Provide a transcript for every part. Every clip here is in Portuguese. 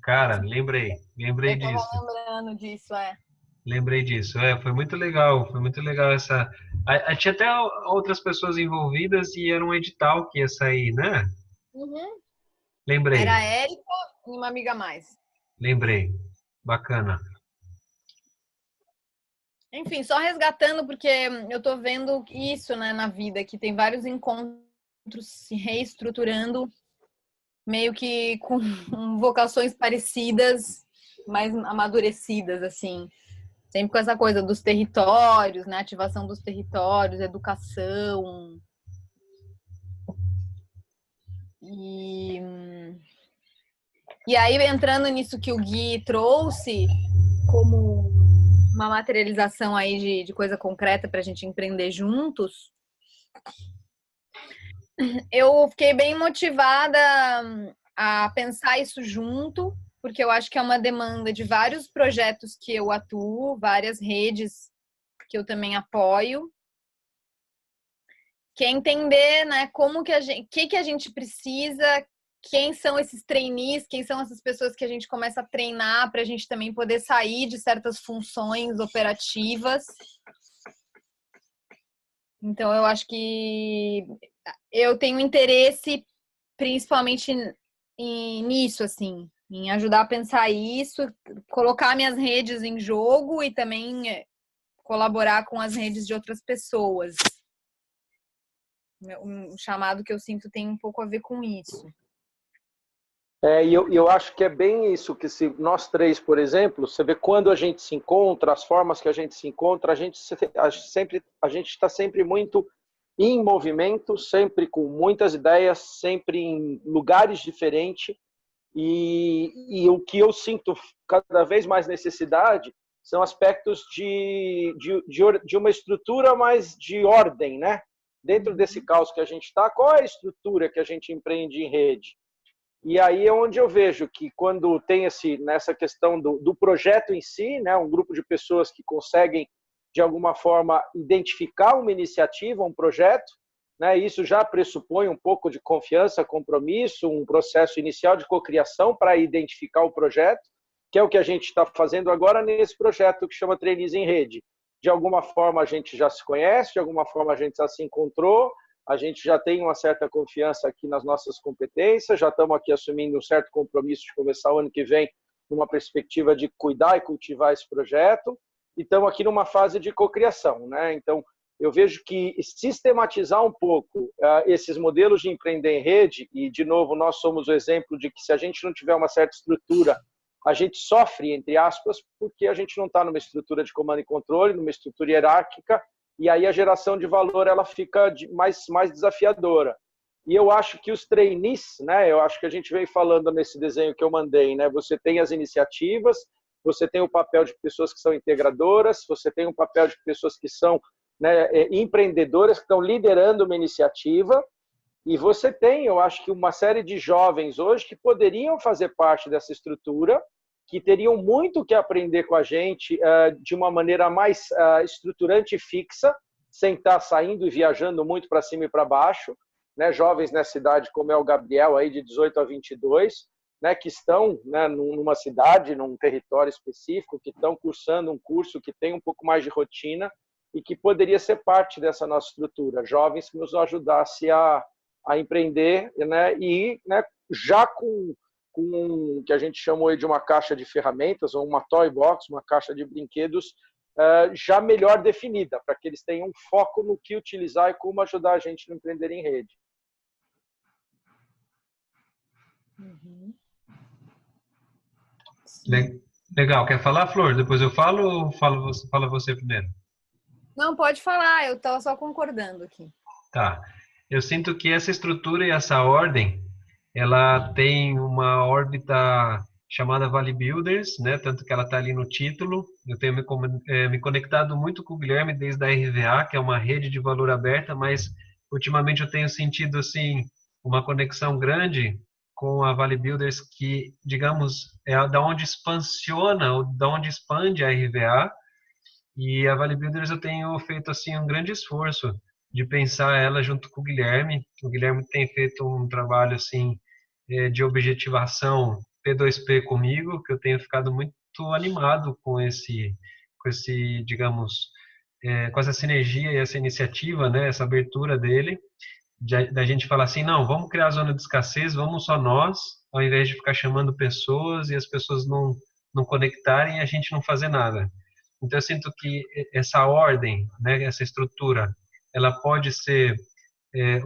Cara, lembrei Eu tava disso. lembrando disso, é. Lembrei disso. Foi muito legal essa. Tinha até outras pessoas envolvidas e era um edital que ia sair, né? Uhum. Era Lembrei, a Érica e uma amiga a mais. lembrei. Bacana. Enfim, só resgatando, porque eu tô vendo isso, né, na vida, que tem vários encontros se reestruturando, meio que com vocações parecidas, mais amadurecidas, assim. Sempre com essa coisa dos territórios, né, ativação dos territórios, educação. E, e aí, entrando nisso que o Gui trouxe, como uma materialização aí de coisa concreta para a gente empreender juntos, eu fiquei bem motivada a pensar isso junto, porque eu acho que é uma demanda de vários projetos que eu atuo, várias redes que eu também apoio, que é entender, né, como que a gente, que a gente precisa, quem são esses trainees, quem são essas pessoas que a gente começa a treinar para a gente também poder sair de certas funções operativas. Então, eu acho que eu tenho interesse principalmente nisso, assim, em ajudar a pensar isso, colocar minhas redes em jogo e também colaborar com as redes de outras pessoas. Um chamado que eu sinto tem um pouco a ver com isso. E eu acho que é bem isso, que se nós três, por exemplo, você vê quando a gente se encontra, as formas que a gente se encontra, a gente está sempre muito em movimento, sempre com muitas ideias, sempre em lugares diferentes, e o que eu sinto cada vez mais necessidade são aspectos de uma estrutura mais de ordem, né? Dentro desse caos que a gente está, qual é a estrutura que a gente empreende em rede? E aí é onde eu vejo que quando tem nessa questão do projeto em si, né, um grupo de pessoas que conseguem, de alguma forma, identificar uma iniciativa, um projeto, né, isso já pressupõe um pouco de confiança, compromisso, um processo inicial de cocriação para identificar o projeto, que é o que a gente está fazendo agora nesse projeto que chama Trainees em Rede. De alguma forma a gente já se conhece, de alguma forma a gente já se encontrou, a gente já tem uma certa confiança aqui nas nossas competências, já estamos aqui assumindo um certo compromisso de começar o ano que vem numa perspectiva de cuidar e cultivar esse projeto, e estamos aqui numa fase de cocriação, né? Então, eu vejo que sistematizar um pouco esses modelos de empreender em rede, e, de novo, nós somos o exemplo de que se a gente não tiver uma certa estrutura, a gente sofre, entre aspas, porque a gente não está numa estrutura de comando e controle, numa estrutura hierárquica, e aí a geração de valor ela fica mais desafiadora. E eu acho que os trainees, né, eu acho que a gente veio falando nesse desenho que eu mandei, né, você tem as iniciativas, você tem o papel de pessoas que são integradoras, você tem o papel de pessoas que são, né, empreendedoras, que estão liderando uma iniciativa, e você tem, eu acho que uma série de jovens hoje que poderiam fazer parte dessa estrutura, que teriam muito que aprender com a gente de uma maneira mais estruturante e fixa, sem estar saindo e viajando muito para cima e para baixo, né? Jovens nessa idade, como é o Gabriel, aí de 18 a 22, né? Que estão, né, numa cidade, num território específico, que estão cursando um curso que tem um pouco mais de rotina e que poderia ser parte dessa nossa estrutura. Jovens que nos ajudassem a empreender, né? E, né, já com que a gente chamou de uma caixa de ferramentas, ou uma toy box, uma caixa de brinquedos já melhor definida, para que eles tenham um foco no que utilizar e como ajudar a gente no empreender em rede. Uhum. Legal. Quer falar, Flor? Depois eu falo ou fala você primeiro? Não, pode falar, eu estava só concordando aqui. Tá. Eu sinto que essa estrutura e essa ordem, ela tem uma órbita chamada Valley Builders, né? Tanto que ela está ali no título. Eu tenho me conectado muito com o Guilherme desde a RVA, que é uma rede de valor aberta, mas ultimamente eu tenho sentido assim uma conexão grande com a Valley Builders, que, digamos, é da onde expansiona, ou da onde expande a RVA. E a Valley Builders eu tenho feito assim um grande esforço de pensar ela junto com o Guilherme. O Guilherme tem feito um trabalho assim de objetivação P2P comigo, que eu tenho ficado muito animado com esse, digamos, com essa sinergia e essa iniciativa, né, essa abertura dele, da gente falar assim, não, vamos criar a zona de escassez, vamos só nós, ao invés de ficar chamando pessoas e as pessoas não conectarem e a gente não fazer nada. Então, eu sinto que essa ordem, né, essa estrutura, ela pode ser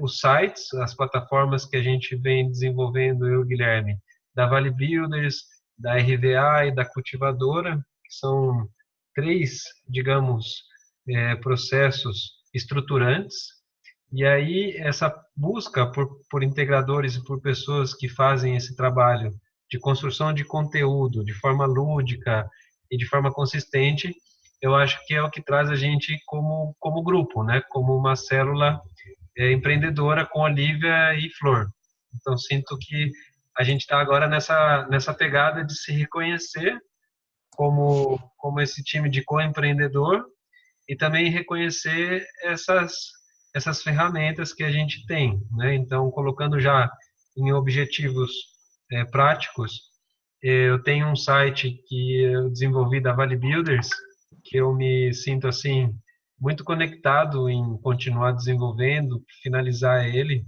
os sites, as plataformas que a gente vem desenvolvendo, eu e o Guilherme, da Vale Builders, da RVA e da Cultivadora, que são 3, digamos, processos estruturantes. E aí, essa busca por integradores e por pessoas que fazem esse trabalho de construção de conteúdo de forma lúdica e de forma consistente, eu acho que é o que traz a gente como grupo, né? Como uma célula empreendedora com Olivia e Flor. Então, sinto que a gente está agora nessa pegada de se reconhecer como esse time de co-empreendedor e também reconhecer essas ferramentas que a gente tem, né? Então, colocando já em objetivos práticos, eu tenho um site que eu desenvolvi da Vale Builders, que eu me sinto assim muito conectado em continuar desenvolvendo, finalizar ele.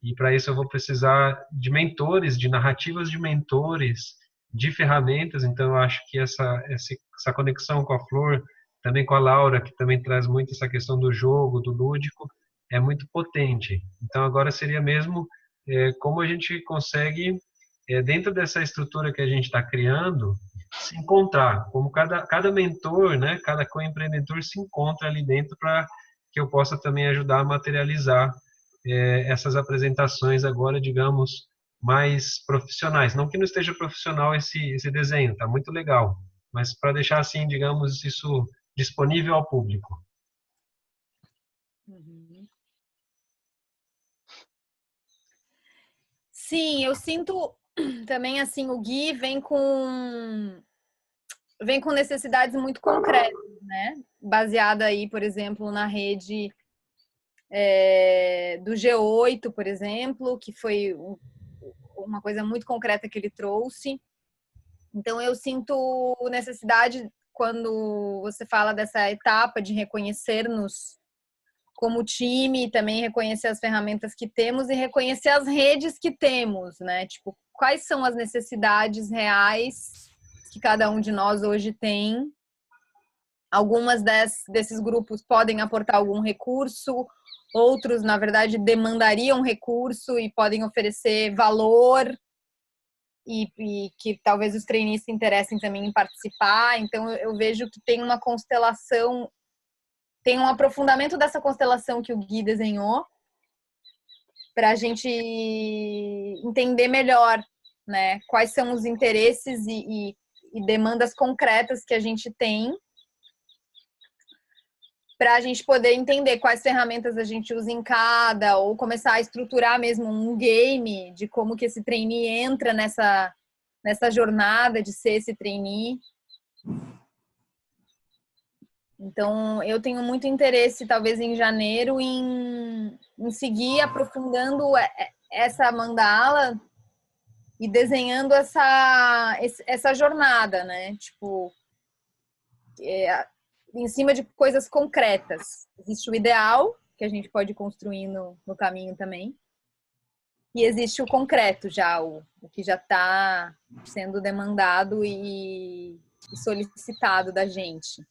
E para isso eu vou precisar de mentores, de narrativas de mentores, de ferramentas. Então eu acho que essa conexão com a Flor, também com a Laura, que também traz muito essa questão do jogo, do lúdico, é muito potente. Então agora seria mesmo como a gente consegue, dentro dessa estrutura que a gente está criando, se encontrar, como cada mentor, né, cada co-empreendedor se encontra ali dentro para que eu possa também ajudar a materializar essas apresentações agora, digamos, mais profissionais. Não que não esteja profissional esse desenho, tá muito legal, mas para deixar assim, digamos, isso disponível ao público. Sim, eu sinto também assim, o Gui vem com necessidades muito concretas, né? Baseada aí, por exemplo, na rede do G8, por exemplo, que foi uma coisa muito concreta que ele trouxe. Então, eu sinto necessidade, quando você fala dessa etapa de reconhecer-nos como time, também reconhecer as ferramentas que temos e reconhecer as redes que temos, né? Tipo, quais são as necessidades reais que cada um de nós hoje tem. Algumas desses grupos podem aportar algum recurso, outros, na verdade, demandariam recurso e podem oferecer valor e que talvez os trainees se interessem também em participar. Então, eu vejo que tem uma constelação, tem um aprofundamento dessa constelação que o Gui desenhou para a gente entender melhor, né, quais são os interesses e demandas concretas que a gente tem, para a gente poder entender quais ferramentas a gente usa em cada, ou começar a estruturar mesmo um game de como que esse trainee entra nessa jornada de ser esse trainee. Então, eu tenho muito interesse, talvez em janeiro, em seguir aprofundando essa mandala e desenhando essa jornada, né? Tipo, em cima de coisas concretas. Existe o ideal, que a gente pode construir no caminho também. E existe o concreto já, o que já está sendo demandado e solicitado da gente.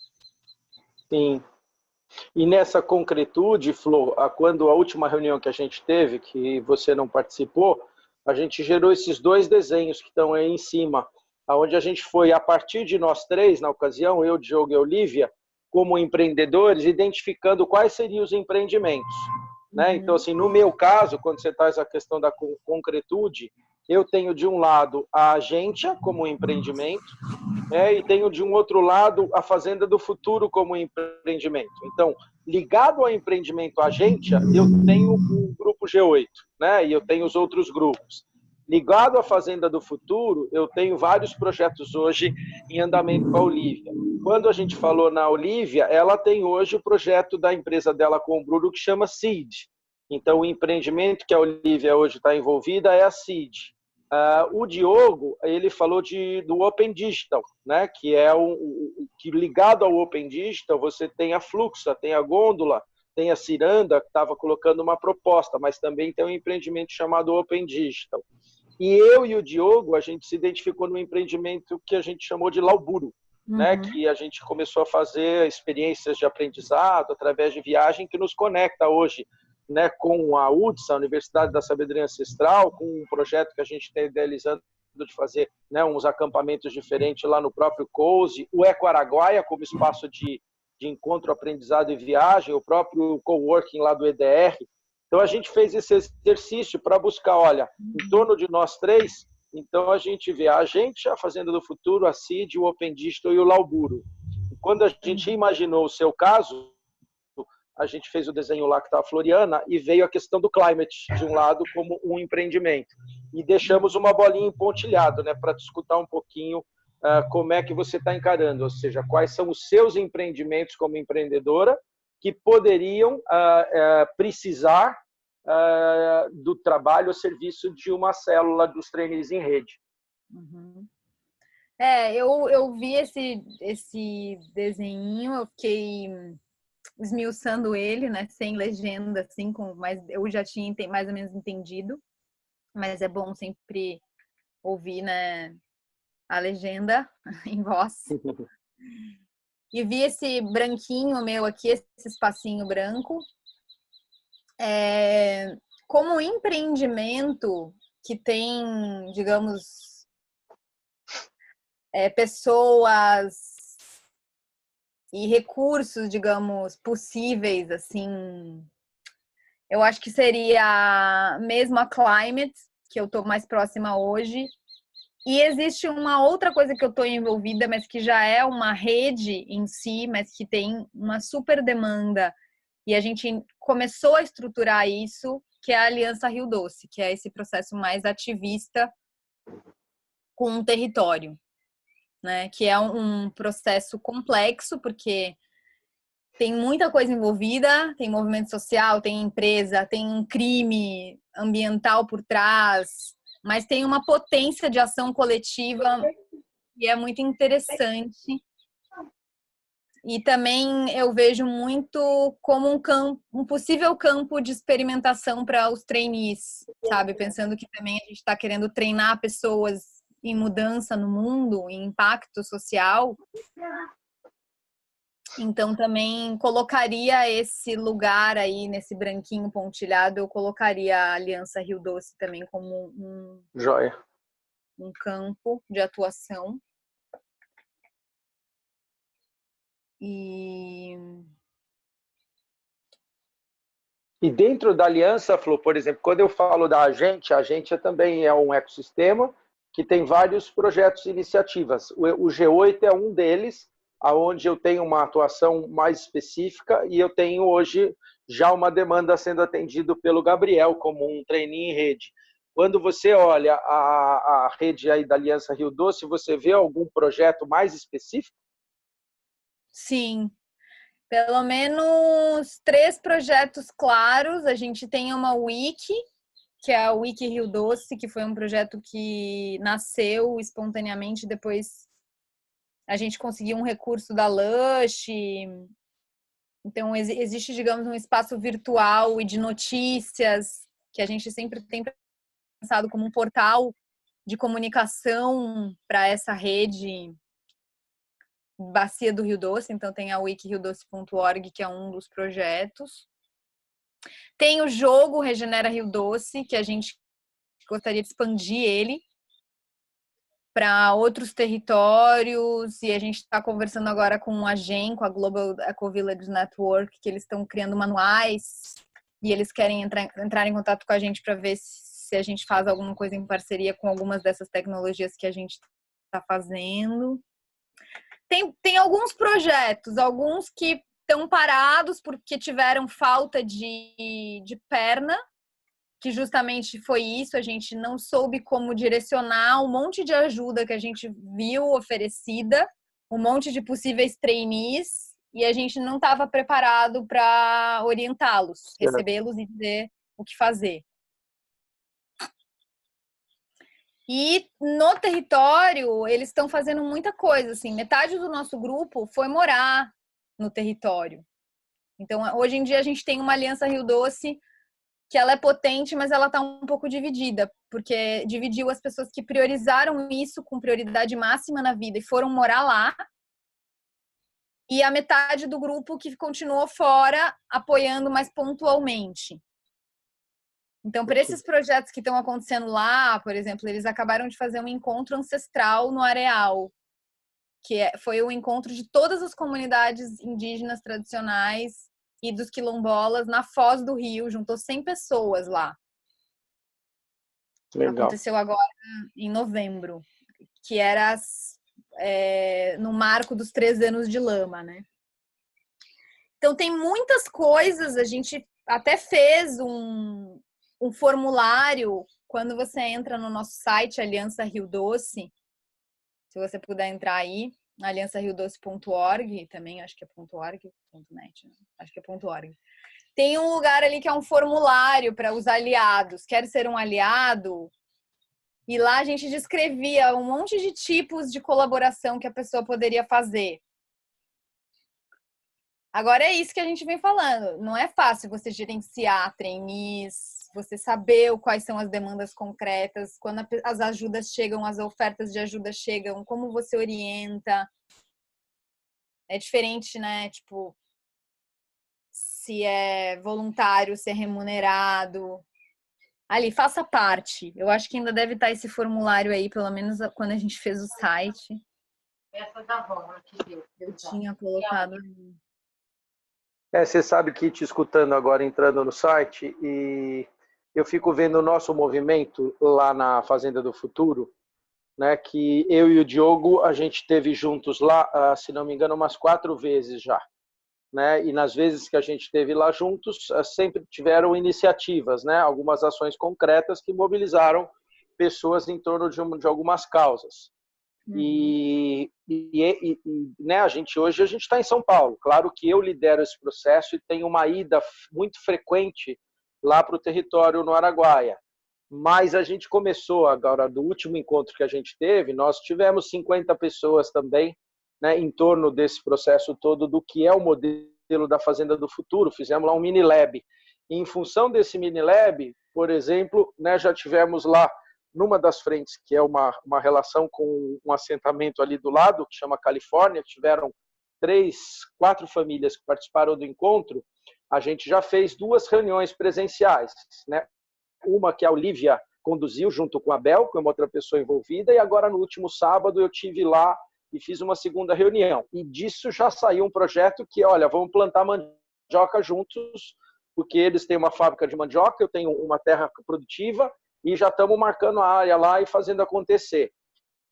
Sim. E nessa concretude, Flor, quando a última reunião que a gente teve, que você não participou, a gente gerou esses 2 desenhos que estão aí em cima, onde a gente foi, a partir de nós 3, na ocasião, eu, Diogo e Olivia, como empreendedores, identificando quais seriam os empreendimentos. Né? Então, assim, no meu caso, quando você traz a questão da concretude, eu tenho de um lado a Agentia como empreendimento, e tenho de um outro lado a Fazenda do Futuro como empreendimento. Então, ligado ao empreendimento Agentia, eu tenho o grupo G8, né? E eu tenho os outros grupos. Ligado à Fazenda do Futuro, eu tenho vários projetos hoje em andamento com a Olivia. Quando a gente falou na Olivia, ela tem hoje o projeto da empresa dela com o Bruno que chama Seed. Então, o empreendimento que a Olivia hoje está envolvida é a Seed. O Diogo, ele falou do Open Digital, né? Que é que ligado ao Open Digital, você tem a Fluxa, tem a Gôndola, tem a Ciranda, que estava colocando uma proposta, mas também tem um empreendimento chamado Open Digital. E eu e o Diogo, a gente se identificou no empreendimento que a gente chamou de Lauburo, né? Que a gente começou a fazer experiências de aprendizado através de viagem que nos conecta hoje, né, com a UDS, a Universidade da Sabedoria Ancestral, com um projeto que a gente está idealizando de fazer, né, uns acampamentos diferentes lá no próprio COUSE, o Eco Araguaia como espaço de encontro, aprendizado e viagem, o próprio coworking lá do EDR. Então a gente fez esse exercício para buscar, olha, em torno de nós três, então a gente vê a gente, a Fazenda do Futuro, a CID, o Open Digital e o Lauburo. E quando a gente imaginou o seu caso, a gente fez o desenho lá que está a Floriana e veio a questão do climate de um lado como um empreendimento. E deixamos uma bolinha empontilhada, né, para discutir um pouquinho como é que você está encarando, ou seja, quais são os seus empreendimentos como empreendedora que poderiam precisar do trabalho ou serviço de uma célula dos trainees em rede. Eu vi esse desenho, eu fiquei esmiuçando ele, né, sem legenda, assim, mas eu já tinha mais ou menos entendido, mas é bom sempre ouvir, né, a legenda em voz. E vi esse branquinho meu aqui, esse espacinho branco, como um empreendimento que tem, digamos, pessoas e recursos, digamos, possíveis, assim, eu acho que seria mesmo a Climate, que eu estou mais próxima hoje. E existe uma outra coisa que eu estou envolvida, mas que já é uma rede em si, mas que tem uma super demanda. E a gente começou a estruturar isso, que é a Aliança Rio Doce, que é esse processo mais ativista com um território, né? Que é um processo complexo, porque tem muita coisa envolvida, tem movimento social, tem empresa, tem um crime ambiental por trás, mas tem uma potência de ação coletiva e é muito interessante. E também eu vejo muito como um possível campo de experimentação para os trainees, sabe? Pensando que também a gente está querendo treinar pessoas em mudança no mundo, em impacto social. Então, também colocaria esse lugar aí, nesse branquinho pontilhado, eu colocaria a Aliança Rio Doce também como um campo de atuação. E dentro da aliança, Flor, por exemplo, quando eu falo da a gente também é um ecossistema que tem vários projetos e iniciativas. O G8 é um deles, aonde eu tenho uma atuação mais específica e eu tenho hoje já uma demanda sendo atendido pelo Gabriel como um trainee em rede. Quando você olha a rede aí da Aliança Rio Doce, você vê algum projeto mais específico? Sim, pelo menos 3 projetos claros. A gente tem uma Wiki, que é a Wiki Rio Doce, que foi um projeto que nasceu espontaneamente, depois a gente conseguiu um recurso da Lush. Então, existe, digamos, um espaço virtual e de notícias que a gente sempre tem pensado como um portal de comunicação para essa rede Bacia do Rio Doce. Então, tem a wikiriodoce.org, que é um dos projetos. Tem o jogo Regenera Rio Doce, que a gente gostaria de expandir ele para outros territórios, e a gente está conversando agora com a GEM, com a Global Eco Village Network, que eles estão criando manuais e eles querem entrar em contato com a gente para ver se a gente faz alguma coisa em parceria com algumas dessas tecnologias que a gente está fazendo. Tem alguns projetos, alguns que estão parados porque tiveram falta de perna, que justamente foi isso, a gente não soube como direcionar um monte de ajuda que a gente viu oferecida, um monte de possíveis trainees, e a gente não estava preparado para orientá-los, recebê-los e dizer o que fazer. E no território, eles estão fazendo muita coisa, assim, metade do nosso grupo foi morar no território. Então, hoje em dia, a gente tem uma Aliança Rio Doce que ela é potente, mas ela está um pouco dividida, porque dividiu as pessoas que priorizaram isso com prioridade máxima na vida e foram morar lá, e a metade do grupo que continuou fora, apoiando mais pontualmente. Então, para esses projetos que estão acontecendo lá, por exemplo, eles acabaram de fazer um encontro ancestral no Areal, que foi o encontro de todas as comunidades indígenas tradicionais e dos quilombolas na Foz do Rio, juntou 100 pessoas lá. Legal. Aconteceu agora em novembro, que era no marco dos 3 anos de lama, né? Então, tem muitas coisas, a gente até fez um formulário, quando você entra no nosso site, Aliança Rio Doce, se você puder entrar aí, aliançariodoce.org, também acho que é .org.net, acho que é .org. Tem um lugar ali que é um formulário para os aliados. Quer ser um aliado? E lá a gente descrevia um monte de tipos de colaboração que a pessoa poderia fazer. Agora é isso que a gente vem falando. Não é fácil você gerenciar trainees, você saber quais são as demandas concretas, quando as ajudas chegam, as ofertas de ajuda chegam, como você orienta. É diferente, né? Tipo, se é voluntário, se é remunerado. Ali, faça parte. Eu acho que ainda deve estar esse formulário aí, pelo menos quando a gente fez o site. Essa da Roma que deu. Eu tinha colocado ali. Você sabe que te escutando agora, entrando no site, e eu fico vendo o nosso movimento lá na Fazenda do Futuro, né, que eu e o Diogo, a gente teve juntos lá, se não me engano, umas 4 vezes já. Né? E nas vezes que a gente esteve lá juntos, sempre tiveram iniciativas, né? Algumas ações concretas que mobilizaram pessoas em torno de algumas causas. Né, hoje a gente está em São Paulo. Claro que eu lidero esse processo e tenho uma ida muito frequente lá para o território no Araguaia. Mas a gente começou agora, do último encontro que a gente teve, nós tivemos 50 pessoas também, né, em torno desse processo todo do que é o modelo da Fazenda do Futuro. Fizemos lá um mini lab. E em função desse mini lab, por exemplo, né, já tivemos lá numa das frentes, que é uma relação com um assentamento ali do lado, que chama Califórnia, tiveram 3, 4 famílias que participaram do encontro. A gente já fez 2 reuniões presenciais, né? Uma que a Olivia conduziu junto com a Bel, com uma outra pessoa envolvida, e agora no último sábado eu tive lá e fiz uma segunda reunião. E disso já saiu um projeto que, olha, vamos plantar mandioca juntos, porque eles têm uma fábrica de mandioca, eu tenho uma terra produtiva, e já estamos marcando a área lá e fazendo acontecer.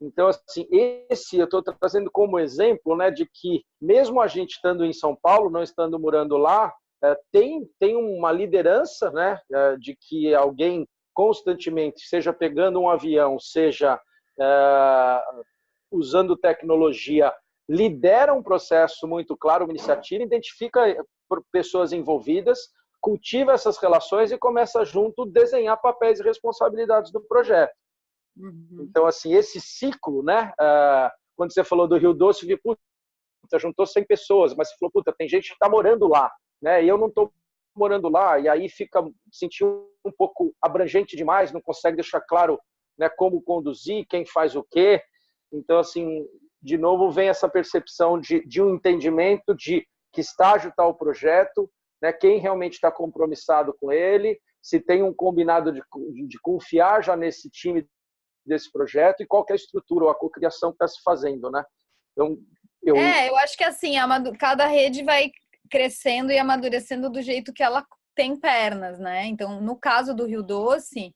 Então, assim, esse eu estou trazendo como exemplo, né, de que mesmo a gente estando em São Paulo, não estando morando lá, tem uma liderança, né, de que alguém constantemente, seja pegando um avião, seja usando tecnologia, lidera um processo muito claro, uma iniciativa, identifica pessoas envolvidas, cultiva essas relações e começa junto desenhar papéis e responsabilidades do projeto. Então, assim, esse ciclo, né? Quando você falou do Rio Doce, eu vi, puta, juntou 100 pessoas, mas você falou, puta, tem gente que está morando lá, né? E eu não estou morando lá, e aí fica sentir um pouco abrangente demais, não consegue deixar claro, né, como conduzir, quem faz o quê. Então, assim, de novo, vem essa percepção de um entendimento de que estágio está o projeto, né, quem realmente está compromissado com ele, se tem um combinado de confiar já nesse time desse projeto e qual que é a estrutura ou a cocriação que está se fazendo, né? Então, eu acho que assim, cada rede vai crescendo e amadurecendo do jeito que ela tem pernas, né? Então, no caso do Rio Doce,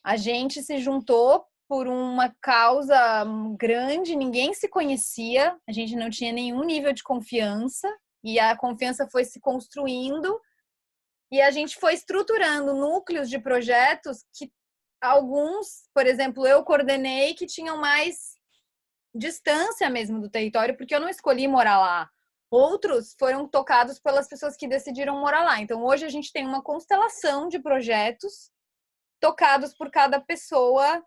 a gente se juntou por uma causa grande, ninguém se conhecia, a gente não tinha nenhum nível de confiança, e a confiança foi se construindo e a gente foi estruturando núcleos de projetos que alguns, por exemplo, eu coordenei que tinham mais distância mesmo do território, porque eu não escolhi morar lá. Outros foram tocados pelas pessoas que decidiram morar lá. Então, hoje a gente tem uma constelação de projetos tocados por cada pessoa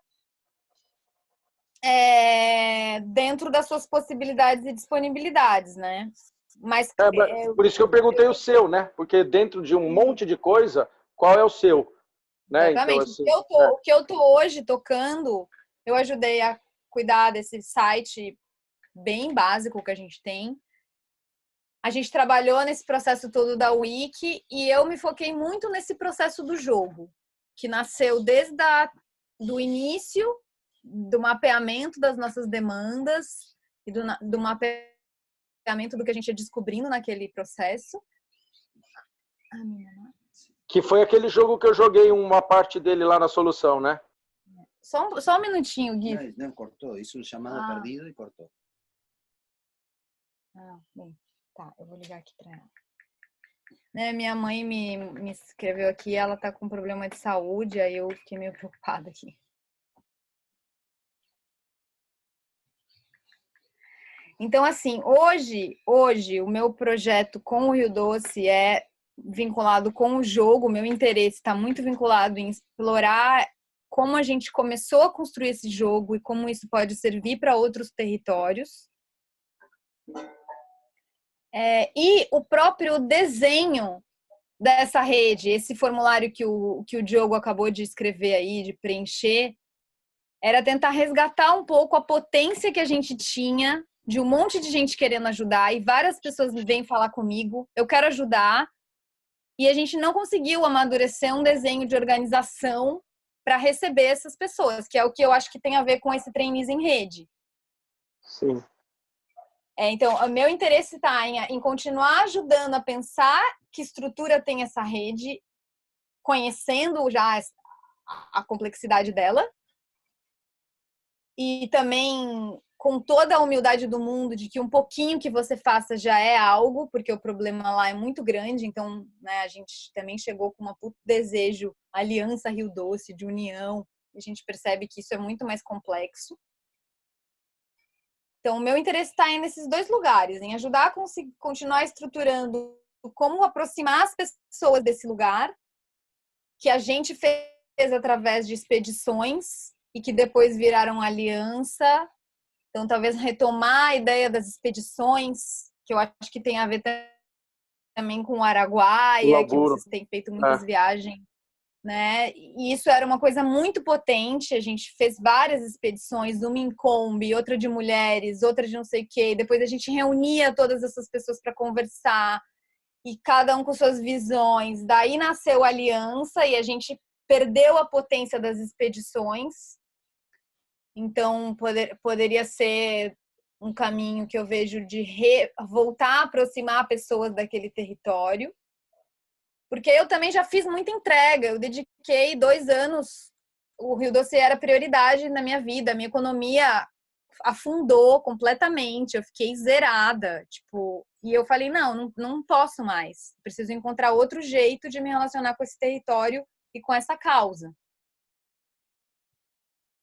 dentro das suas possibilidades e disponibilidades, né? Mas Por isso que eu perguntei o seu, né? Porque dentro de um monte de coisa, qual é o seu? Né? Então, exatamente. assim, O que eu tô hoje tocando, eu ajudei a cuidar desse site bem básico que a gente tem. A gente trabalhou nesse processo todo da Wiki e eu me foquei muito nesse processo do jogo, que nasceu desde do início do mapeamento das nossas demandas e do mapeamento do que a gente ia descobrindo naquele processo. que foi aquele jogo que eu joguei uma parte dele lá na solução, né? Só um minutinho, Gui. Não, cortou. Hizo chamada perdida e cortou. Bem, tá, eu vou ligar aqui para ela. Né, minha mãe me escreveu aqui, ela tá com problema de saúde, aí eu fiquei meio preocupada aqui. Então, assim, hoje o meu projeto com o Rio Doce é vinculado com o jogo, o meu interesse está muito vinculado em explorar como a gente começou a construir esse jogo e como isso pode servir para outros territórios. E o próprio desenho dessa rede, esse formulário que o Diogo acabou de escrever aí, de preencher, era tentar resgatar um pouco a potência que a gente tinha de um monte de gente querendo ajudar e várias pessoas vêm falar comigo, eu quero ajudar, e a gente não conseguiu amadurecer um desenho de organização para receber essas pessoas, que é o que eu acho que tem a ver com esse trainees em rede. Sim. Então, o meu interesse está em continuar ajudando a pensar que estrutura tem essa rede, conhecendo já a complexidade dela, e também com toda a humildade do mundo de que um pouquinho que você faça já é algo, porque o problema lá é muito grande, então, né, a gente também chegou com um puto desejo, aliança Rio Doce, de união, e a gente percebe que isso é muito mais complexo. Então, o meu interesse está nesses dois lugares, em ajudar a continuar estruturando como aproximar as pessoas desse lugar, que a gente fez através de expedições e que depois viraram aliança. Então, talvez retomar a ideia das expedições, que eu acho que tem a ver também com o Araguaia, que vocês têm feito muitas viagens, né? E isso era uma coisa muito potente. A gente fez várias expedições, uma em Kombi, outra de mulheres, outra de não sei o quê. Depois a gente reunia todas essas pessoas para conversar e cada um com suas visões. Daí nasceu a aliança e a gente perdeu a potência das expedições. Então, poderia ser um caminho que eu vejo de voltar a aproximar pessoas daquele território. Porque eu também já fiz muita entrega. Eu dediquei 2 anos. O Rio Doce era prioridade na minha vida. A minha economia afundou completamente. Eu fiquei zerada. E eu falei, não posso mais. Preciso encontrar outro jeito de me relacionar com esse território e com essa causa.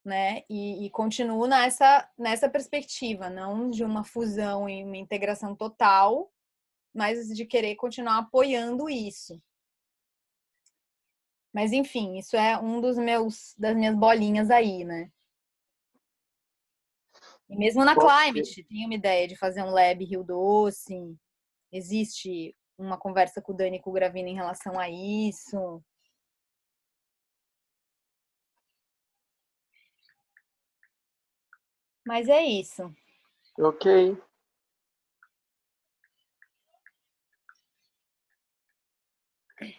Né? E continuo nessa perspectiva, não de uma fusão e uma integração total, mas de querer continuar apoiando isso. Mas, enfim, isso é um das minhas bolinhas aí, né? E mesmo na Climate, tem uma ideia de fazer um lab Rio Doce. Existe uma conversa com o Dani e com o Gravina em relação a isso. Mas é isso. Ok.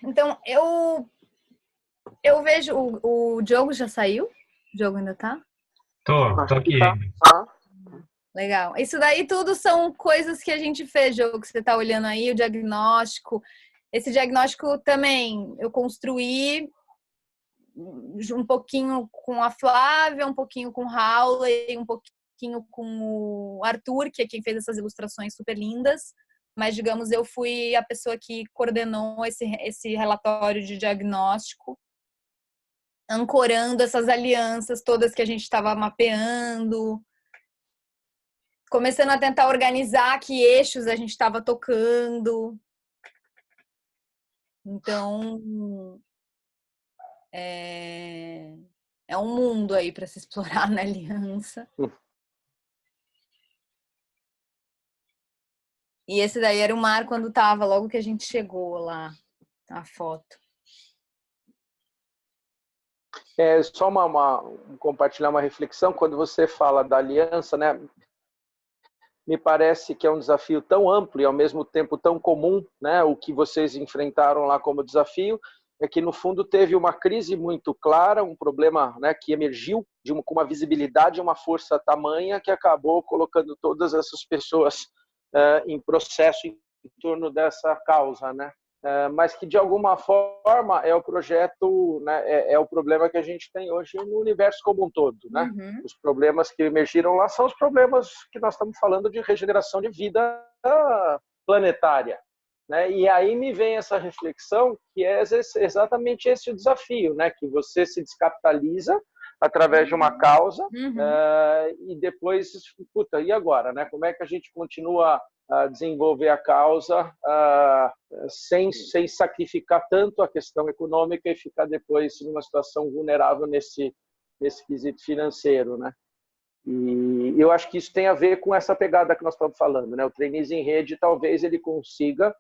Então, eu vejo... O Diogo já saiu? O Diogo ainda tá? Tô aqui. Legal. Isso daí tudo são coisas que a gente fez, Diogo, que você tá olhando aí, o diagnóstico. Esse diagnóstico também eu construí um pouquinho com a Flávia, um pouquinho com o Howley, um pouquinho com o Arthur, que é quem fez essas ilustrações super lindas. Mas, digamos, eu fui a pessoa que coordenou esse relatório de diagnóstico, ancorando essas alianças todas que a gente estava mapeando, começando a tentar organizar que eixos a gente estava tocando. Então, É um mundo aí para se explorar na Aliança. E esse daí era o mar quando tava, logo que a gente chegou lá, a foto. Só compartilhar uma reflexão, quando você fala da aliança, né? Me parece que é um desafio tão amplo e ao mesmo tempo tão comum, né? O que vocês enfrentaram lá como desafio é que no fundo teve uma crise muito clara, um problema, né, que emergiu com uma visibilidade, uma força tamanha que acabou colocando todas essas pessoas em processo em torno dessa causa, né? Mas que de alguma forma é o projeto, né, é o problema que a gente tem hoje no universo como um todo, né? Uhum. Os problemas que emergiram lá são os problemas que nós estamos falando de regeneração de vida planetária, né? E aí me vem essa reflexão que é exatamente esse o desafio, né? Que você se descapitaliza através de uma causa e depois, puta, e agora, né? Como é que a gente continua a desenvolver a causa sem sacrificar tanto a questão econômica e ficar depois numa situação vulnerável nesse quesito financeiro, né? E eu acho que isso tem a ver com essa pegada que nós estamos falando, né? O Trainees em Rede, talvez ele consiga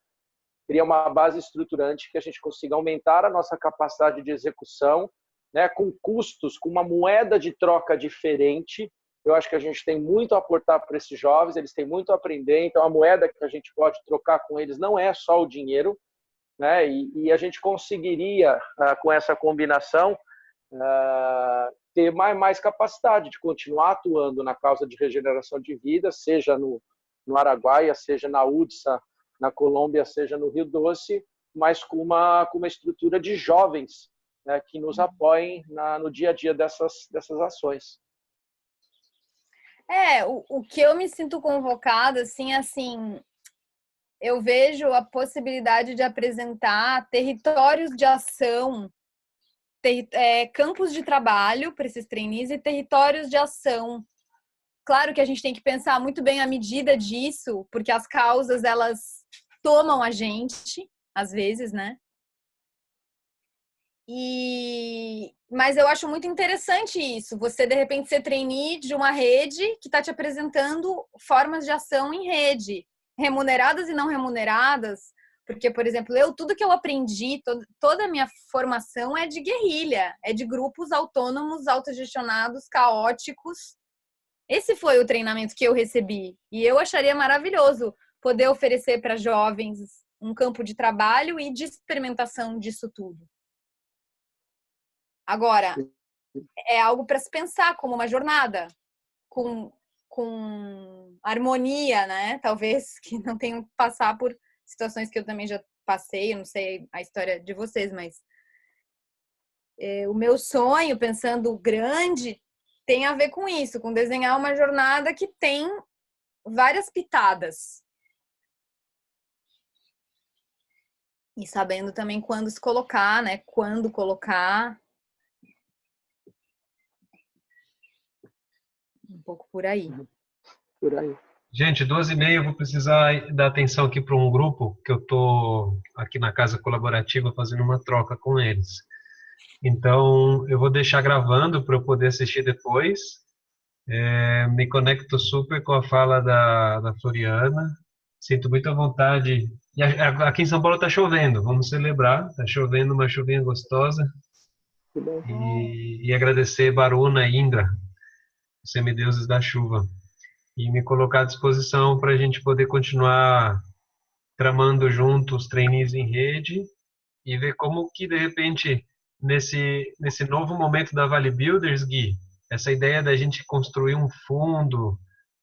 criar uma base estruturante que a gente consiga aumentar a nossa capacidade de execução, né? Com custos, com uma moeda de troca diferente. Eu acho que a gente tem muito a aportar para esses jovens, eles têm muito a aprender, então a moeda que a gente pode trocar com eles não é só o dinheiro, né? E a gente conseguiria, com essa combinação, ter mais capacidade de continuar atuando na causa de regeneração de vida, seja no Araguaia, seja na UDSA, na Colômbia, seja no Rio Doce, mas com uma estrutura de jovens, né, que nos apoiem no dia a dia dessas ações. O que eu me sinto convocada, assim, eu vejo a possibilidade de apresentar territórios de ação, campos de trabalho para esses trainees e territórios de ação. Claro que a gente tem que pensar muito bem a medida disso, porque as causas, elas tomam a gente, às vezes, né? Mas eu acho muito interessante isso, você de repente ser trainee de uma rede que está te apresentando formas de ação em rede, remuneradas e não remuneradas, porque, por exemplo, tudo que eu aprendi, toda a minha formação é de guerrilha, é de grupos autônomos, autogestionados, caóticos. Esse foi o treinamento que eu recebi e eu acharia maravilhoso poder oferecer para jovens um campo de trabalho e de experimentação disso tudo. Agora, é algo para se pensar como uma jornada, com harmonia, né? Talvez que não tenham que passar por situações que eu também já passei, eu não sei a história de vocês, mas o meu sonho, pensando grande, tem a ver com isso, com desenhar uma jornada que tem várias pitadas. E sabendo também quando se colocar, né? Quando colocar. Um pouco por aí. Por aí. Gente, 2h30 eu vou precisar dar atenção aqui para um grupo que eu estou aqui na casa colaborativa fazendo uma troca com eles. Então, eu vou deixar gravando para eu poder assistir depois. Me conecto super com a fala da Floriana. Sinto muita vontade. E aqui em São Paulo está chovendo, vamos celebrar. Está chovendo, uma chuvinha gostosa. E agradecer Baruna e Indra, os semideuses da chuva. E me colocar à disposição para a gente poder continuar tramando juntos os trainees em rede e ver como que, de repente, nesse novo momento da Vale Builders, Gui, essa ideia da gente construir um fundo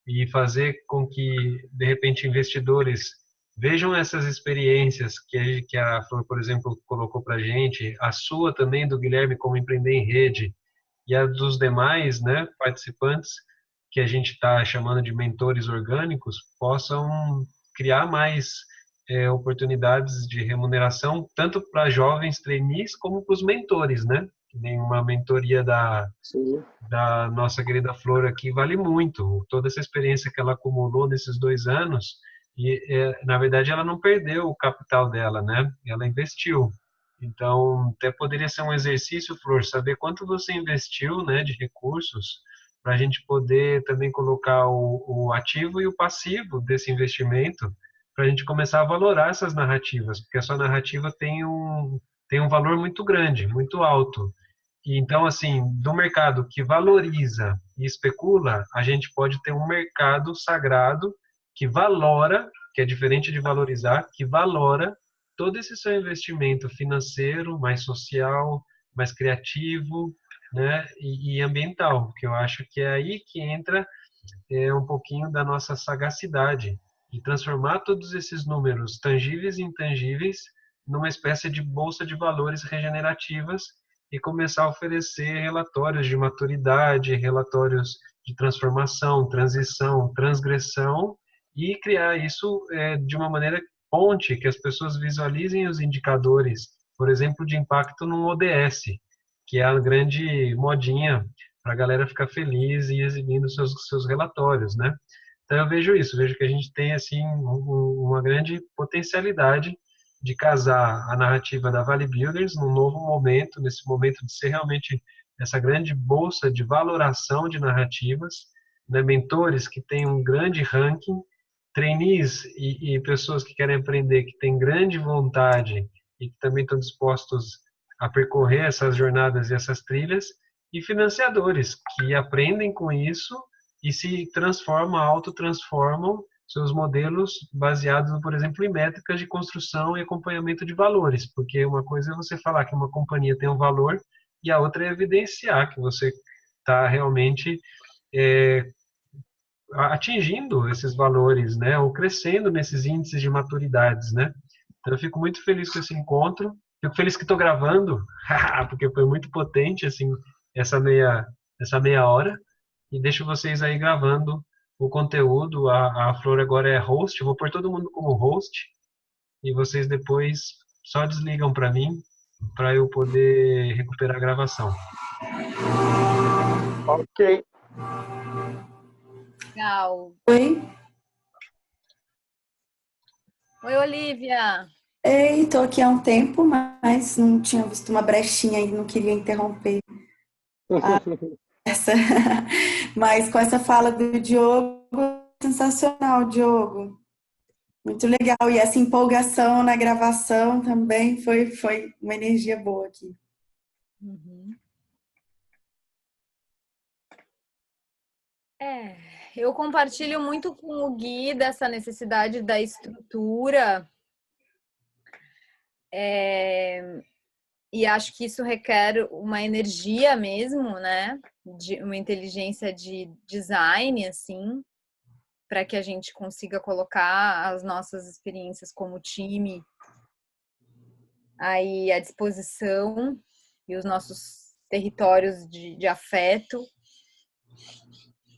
e fazer com que, de repente, investidores vejam essas experiências que a Flor, por exemplo, colocou para a gente, a sua também, do Guilherme, como empreender em rede, e a dos demais, né, participantes, que a gente está chamando de mentores orgânicos, possam criar mais oportunidades de remuneração, tanto para jovens trainees como para os mentores, né? Nenhuma mentoria da nossa querida Flor aqui vale muito. Toda essa experiência que ela acumulou nesses 2 anos, e na verdade ela não perdeu o capital dela, né? Ela investiu. Então, até poderia ser um exercício, Flor, saber quanto você investiu, né, de recursos, para a gente poder também colocar o ativo e o passivo desse investimento, para a gente começar a valorar essas narrativas, porque a sua narrativa tem um valor muito grande, muito alto. E então, assim, do mercado que valoriza e especula, a gente pode ter um mercado sagrado que valora, que é diferente de valorizar, que valora todo esse seu investimento financeiro, mais social, mais criativo, né, e ambiental, que eu acho que é aí que entra um pouquinho da nossa sagacidade de transformar todos esses números tangíveis e intangíveis numa espécie de bolsa de valores regenerativas e começar a oferecer relatórios de maturidade, relatórios de transformação, transição, transgressão e criar isso de uma maneira ponte, que as pessoas visualizem os indicadores, por exemplo, de impacto no ODS, que é a grande modinha para a galera ficar feliz e exibindo seus relatórios, né? Então eu vejo isso, vejo que a gente tem assim uma grande potencialidade de casar a narrativa da Vale Builders num novo momento, nesse momento de ser realmente essa grande bolsa de valoração de narrativas, né? Mentores que têm um grande ranking, trainees e pessoas que querem aprender, que têm grande vontade e que também estão dispostos a percorrer essas jornadas e essas trilhas, e financiadores que aprendem com isso e se transformam, autotransformam seus modelos baseados, por exemplo, em métricas de construção e acompanhamento de valores, porque uma coisa é você falar que uma companhia tem um valor e a outra é evidenciar que você está realmente atingindo esses valores, né, ou crescendo nesses índices de maturidades, né. Então eu fico muito feliz com esse encontro, fico feliz que estou gravando, porque foi muito potente, assim, essa meia hora, e deixo vocês aí gravando o conteúdo. A Flor agora é host, eu vou pôr todo mundo como host, e vocês depois só desligam para mim, para eu poder recuperar a gravação. Ok. Legal. Oi. Oi, Olivia. Ei, tô aqui há um tempo, mas não tinha visto uma brechinha e não queria interromper essa. Mas com essa fala do Diogo, sensacional, Diogo. Muito legal. E essa empolgação na gravação também foi uma energia boa aqui. Uhum. Eu compartilho muito com o Gui dessa necessidade da estrutura. E acho que isso requer uma energia mesmo, né? De uma inteligência de design, assim, para que a gente consiga colocar as nossas experiências como time aí à disposição e os nossos territórios de afeto.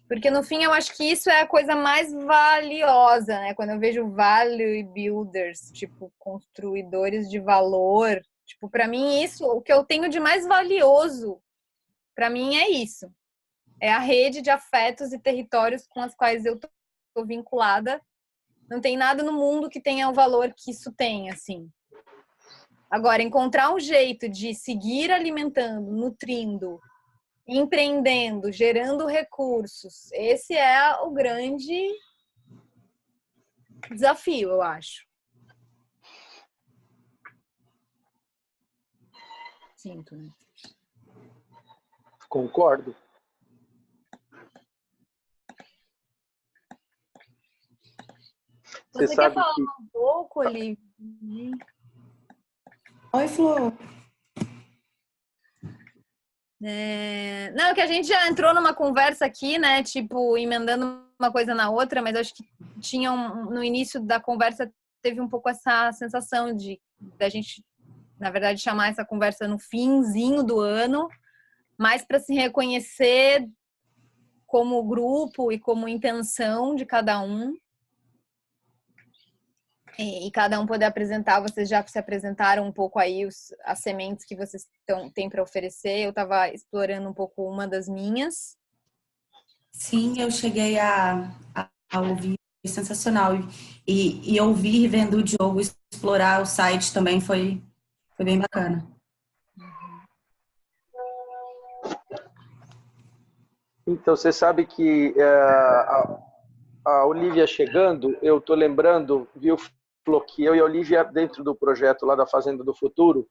Porque, no fim, eu acho que isso é a coisa mais valiosa, né? Quando eu vejo value builders, tipo, construidores de valor, tipo, para mim, isso, o que eu tenho de mais valioso, para mim, é isso. É a rede de afetos e territórios com as quais eu tô vinculada. Não tem nada no mundo que tenha o valor que isso tem, assim. Agora, encontrar um jeito de seguir alimentando, nutrindo, empreendendo, gerando recursos, esse é o grande desafio, eu acho. Sinto, né? Concordo. Você quer falar um pouco, Olivia? Oi, Flor. Não, que a gente já entrou numa conversa aqui, né? Tipo, emendando uma coisa na outra, mas acho que tinha no início da conversa teve um pouco essa sensação de da gente, na verdade, chamar essa conversa no finzinho do ano, mais para se reconhecer como grupo e como intenção de cada um. E cada um poder apresentar, vocês já se apresentaram um pouco aí as sementes que vocês têm para oferecer. Eu estava explorando um pouco uma das minhas. Sim, eu cheguei a ouvir, foi sensacional. E ouvir, vendo o Diogo explorar o site também foi Foi bem bacana. Então, você sabe que a Olivia chegando, eu estou lembrando, viu, Flô, que eu e a Olivia, dentro do projeto lá da Fazenda do Futuro,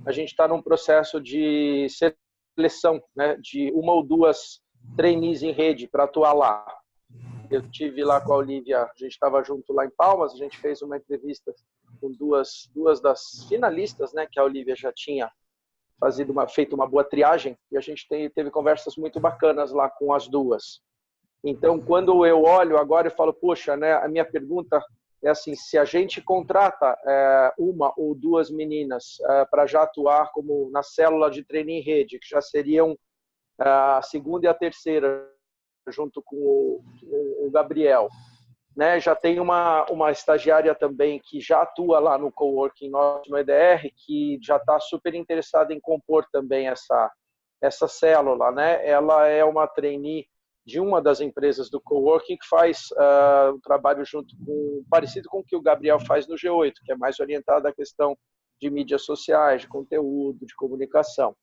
a gente está num processo de seleção, né, de uma ou duas trainees em rede para atuar lá. Eu tive lá com a Olivia, a gente estava junto lá em Palmas, a gente fez uma entrevista com duas das finalistas, né, que a Olivia já tinha feito uma boa triagem, e a gente teve conversas muito bacanas lá com as duas. Então, quando eu olho agora e falo, poxa, né, a minha pergunta é assim, se a gente contrata uma ou duas meninas para já atuar como na célula de treino em rede, que já seriam a segunda e a terceira, junto com o Gabriel, né? Já tem uma estagiária também que já atua lá no coworking nosso, no EDR, que já está super interessada em compor também essa célula, né? Ela é uma trainee de uma das empresas do coworking que faz um trabalho parecido com o que o Gabriel faz no G8, que é mais orientado à questão de mídias sociais, de conteúdo, de comunicação.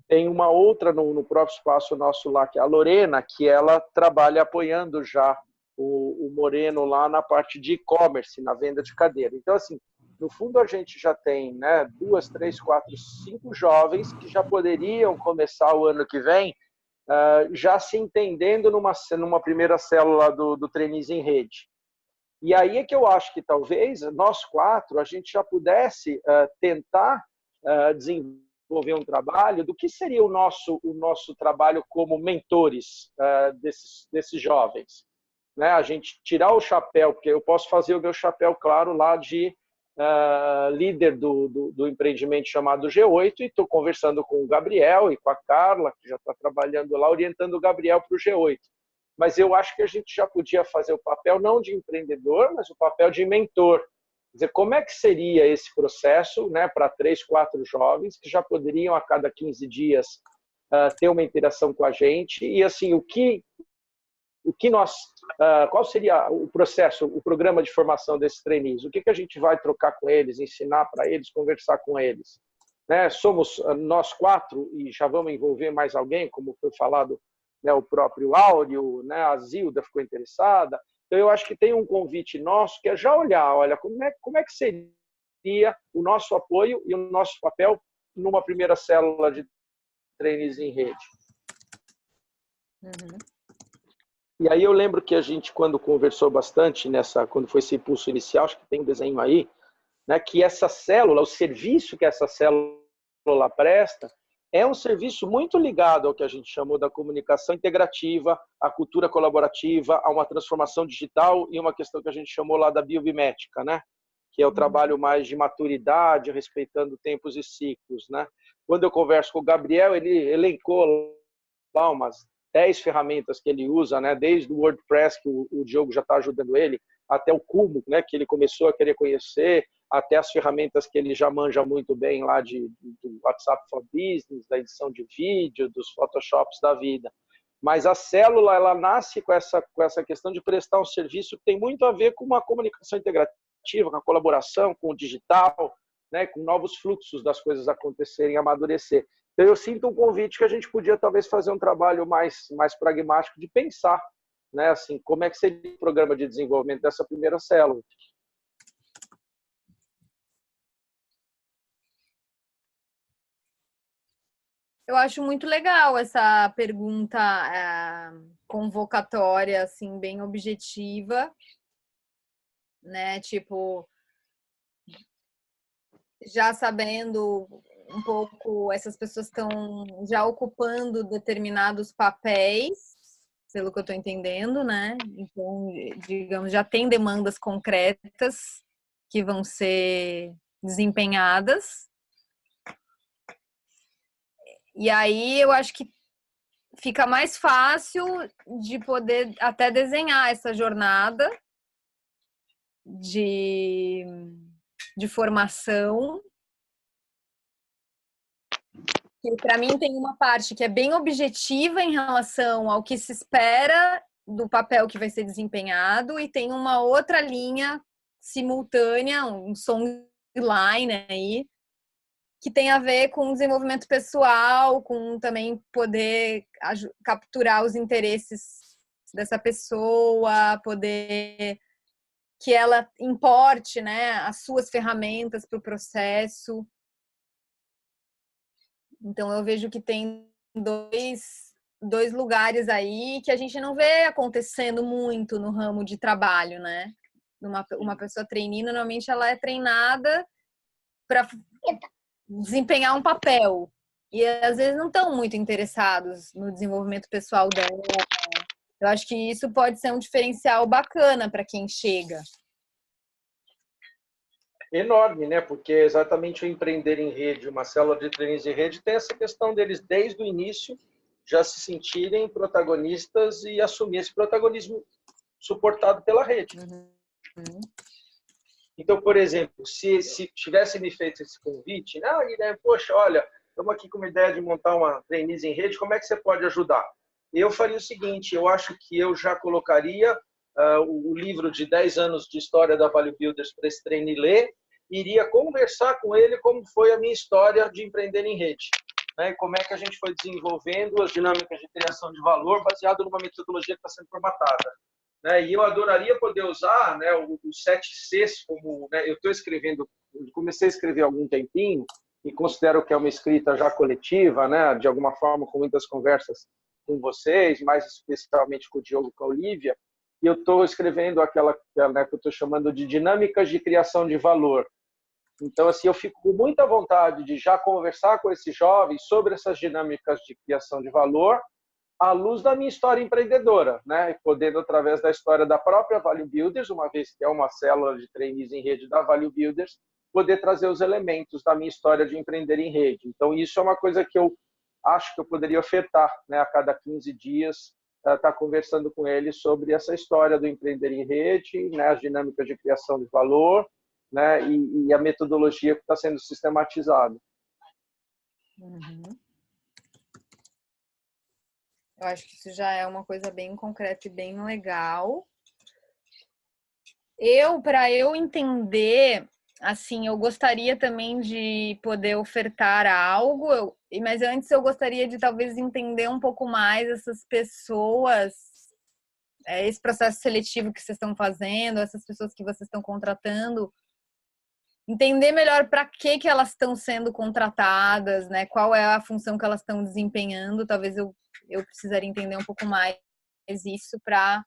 Tem uma outra no próprio espaço nosso lá, que é a Lorena, que ela trabalha apoiando já o Moreno lá na parte de e-commerce, na venda de cadeira. Então, assim, no fundo a gente já tem, né, 2, 3, 4, 5 jovens que já poderiam começar o ano que vem já se entendendo numa primeira célula do Trainees em Rede. E aí é que eu acho que talvez nós 4 a gente já pudesse tentar desenvolver um trabalho do que seria o nosso trabalho como mentores desses jovens. Né? A gente tirar o chapéu, porque eu posso fazer o meu chapéu, claro, lá de líder do empreendimento chamado G8, e estou conversando com o Gabriel e com a Carla, que já está trabalhando lá, orientando o Gabriel para o G8. Mas eu acho que a gente já podia fazer o papel não de empreendedor, mas o papel de mentor. Quer dizer, como é que seria esse processo, né, para 3, 4 jovens que já poderiam a cada 15 dias ter uma interação com a gente, e assim, qual seria o processo, o programa de formação desses trainees? O que a gente vai trocar com eles, ensinar para eles, conversar com eles? Né? Somos nós 4 e já vamos envolver mais alguém, como foi falado, né, o próprio Áureo, né, a Zilda ficou interessada. Então, eu acho que tem um convite nosso que é já olhar, olha, como é que seria o nosso apoio e o nosso papel numa primeira célula de trainees em rede. Uhum. E aí eu lembro que a gente, quando conversou bastante quando foi esse impulso inicial, acho que tem um desenho aí, né, que essa célula, o serviço que essa célula presta, é um serviço muito ligado ao que a gente chamou da comunicação integrativa, à cultura colaborativa, a uma transformação digital e uma questão que a gente chamou lá da biomimética, né, que é o trabalho mais de maturidade, respeitando tempos e ciclos, né. Quando eu converso com o Gabriel, ele elencou lá umas 10 ferramentas que ele usa, né? Desde o WordPress, que o Diogo já está ajudando ele, até o Kumo, né? Que ele começou a querer conhecer, até as ferramentas que ele já manja muito bem lá do WhatsApp for Business, da edição de vídeo, dos Photoshops da vida. Mas a célula, ela nasce com essa questão de prestar um serviço que tem muito a ver com uma comunicação integrativa, com a colaboração, com o digital, né? Com novos fluxos das coisas acontecerem, amadurecer. Então, eu sinto um convite que a gente podia talvez fazer um trabalho mais pragmático de pensar, né, assim, como é que seria o programa de desenvolvimento dessa primeira célula. Eu acho muito legal essa pergunta convocatória, assim, bem objetiva, né? Tipo, já sabendo um pouco, essas pessoas estão já ocupando determinados papéis, pelo que eu estou entendendo, né? Então, digamos, já tem demandas concretas que vão ser desempenhadas. E aí eu acho que fica mais fácil de poder até desenhar essa jornada de formação. Para mim tem uma parte que é bem objetiva em relação ao que se espera do papel que vai ser desempenhado, e tem uma outra linha simultânea, um songline aí, que tem a ver com desenvolvimento pessoal, com também poder capturar os interesses dessa pessoa, poder que ela importe, né, as suas ferramentas para o processo. Então, eu vejo que tem dois lugares aí que a gente não vê acontecendo muito no ramo de trabalho, né? Uma pessoa trainee, normalmente ela é treinada para desempenhar um papel. E às vezes não estão muito interessados no desenvolvimento pessoal dela. Eu acho que isso pode ser um diferencial bacana para quem chega. Enorme, né? Porque exatamente o empreender em rede, uma célula de trainees em rede, tem essa questão deles, desde o início, já se sentirem protagonistas e assumir esse protagonismo suportado pela rede. Então, por exemplo, se tivesse me feito esse convite, Guilherme, poxa, olha, estamos aqui com uma ideia de montar uma trainees em rede, como é que você pode ajudar? Eu faria o seguinte, eu acho que eu já colocaria o livro de 10 anos de história da Value Builders para esse trainee ler, iria conversar com ele como foi a minha história de empreender em rede, né? Como é que a gente foi desenvolvendo as dinâmicas de criação de valor baseado numa metodologia que está sendo formatada. Né? E eu adoraria poder usar, né, os 7 Cs, como, né, eu estou escrevendo, comecei a escrever há algum tempinho e considero que é uma escrita já coletiva, né, de alguma forma com muitas conversas com vocês, mais especialmente com o Diogo e com a Olivia, e eu estou escrevendo aquela, né, que eu estou chamando de dinâmicas de criação de valor. Então, assim, eu fico com muita vontade de já conversar com esses jovens sobre essas dinâmicas de criação de valor, à luz da minha história empreendedora, né? Podendo, através da história da própria Value Builders, uma vez que é uma célula de trainees em rede da Value Builders, poder trazer os elementos da minha história de empreender em rede. Então, isso é uma coisa que eu acho que eu poderia ofertar, né? A cada 15 dias, estar conversando com eles sobre essa história do empreender em rede, né? As dinâmicas de criação de valor, né? E a metodologia que está sendo sistematizada. Eu acho que isso já é uma coisa bem concreta e bem legal. Para eu entender, assim, eu gostaria também de poder ofertar algo, mas antes eu gostaria de talvez entender um pouco mais essas pessoas, esse processo seletivo que vocês estão fazendo, essas pessoas que vocês estão contratando, entender melhor para que elas estão sendo contratadas, né? Qual é a função que elas estão desempenhando. Talvez eu precisaria entender um pouco mais isso para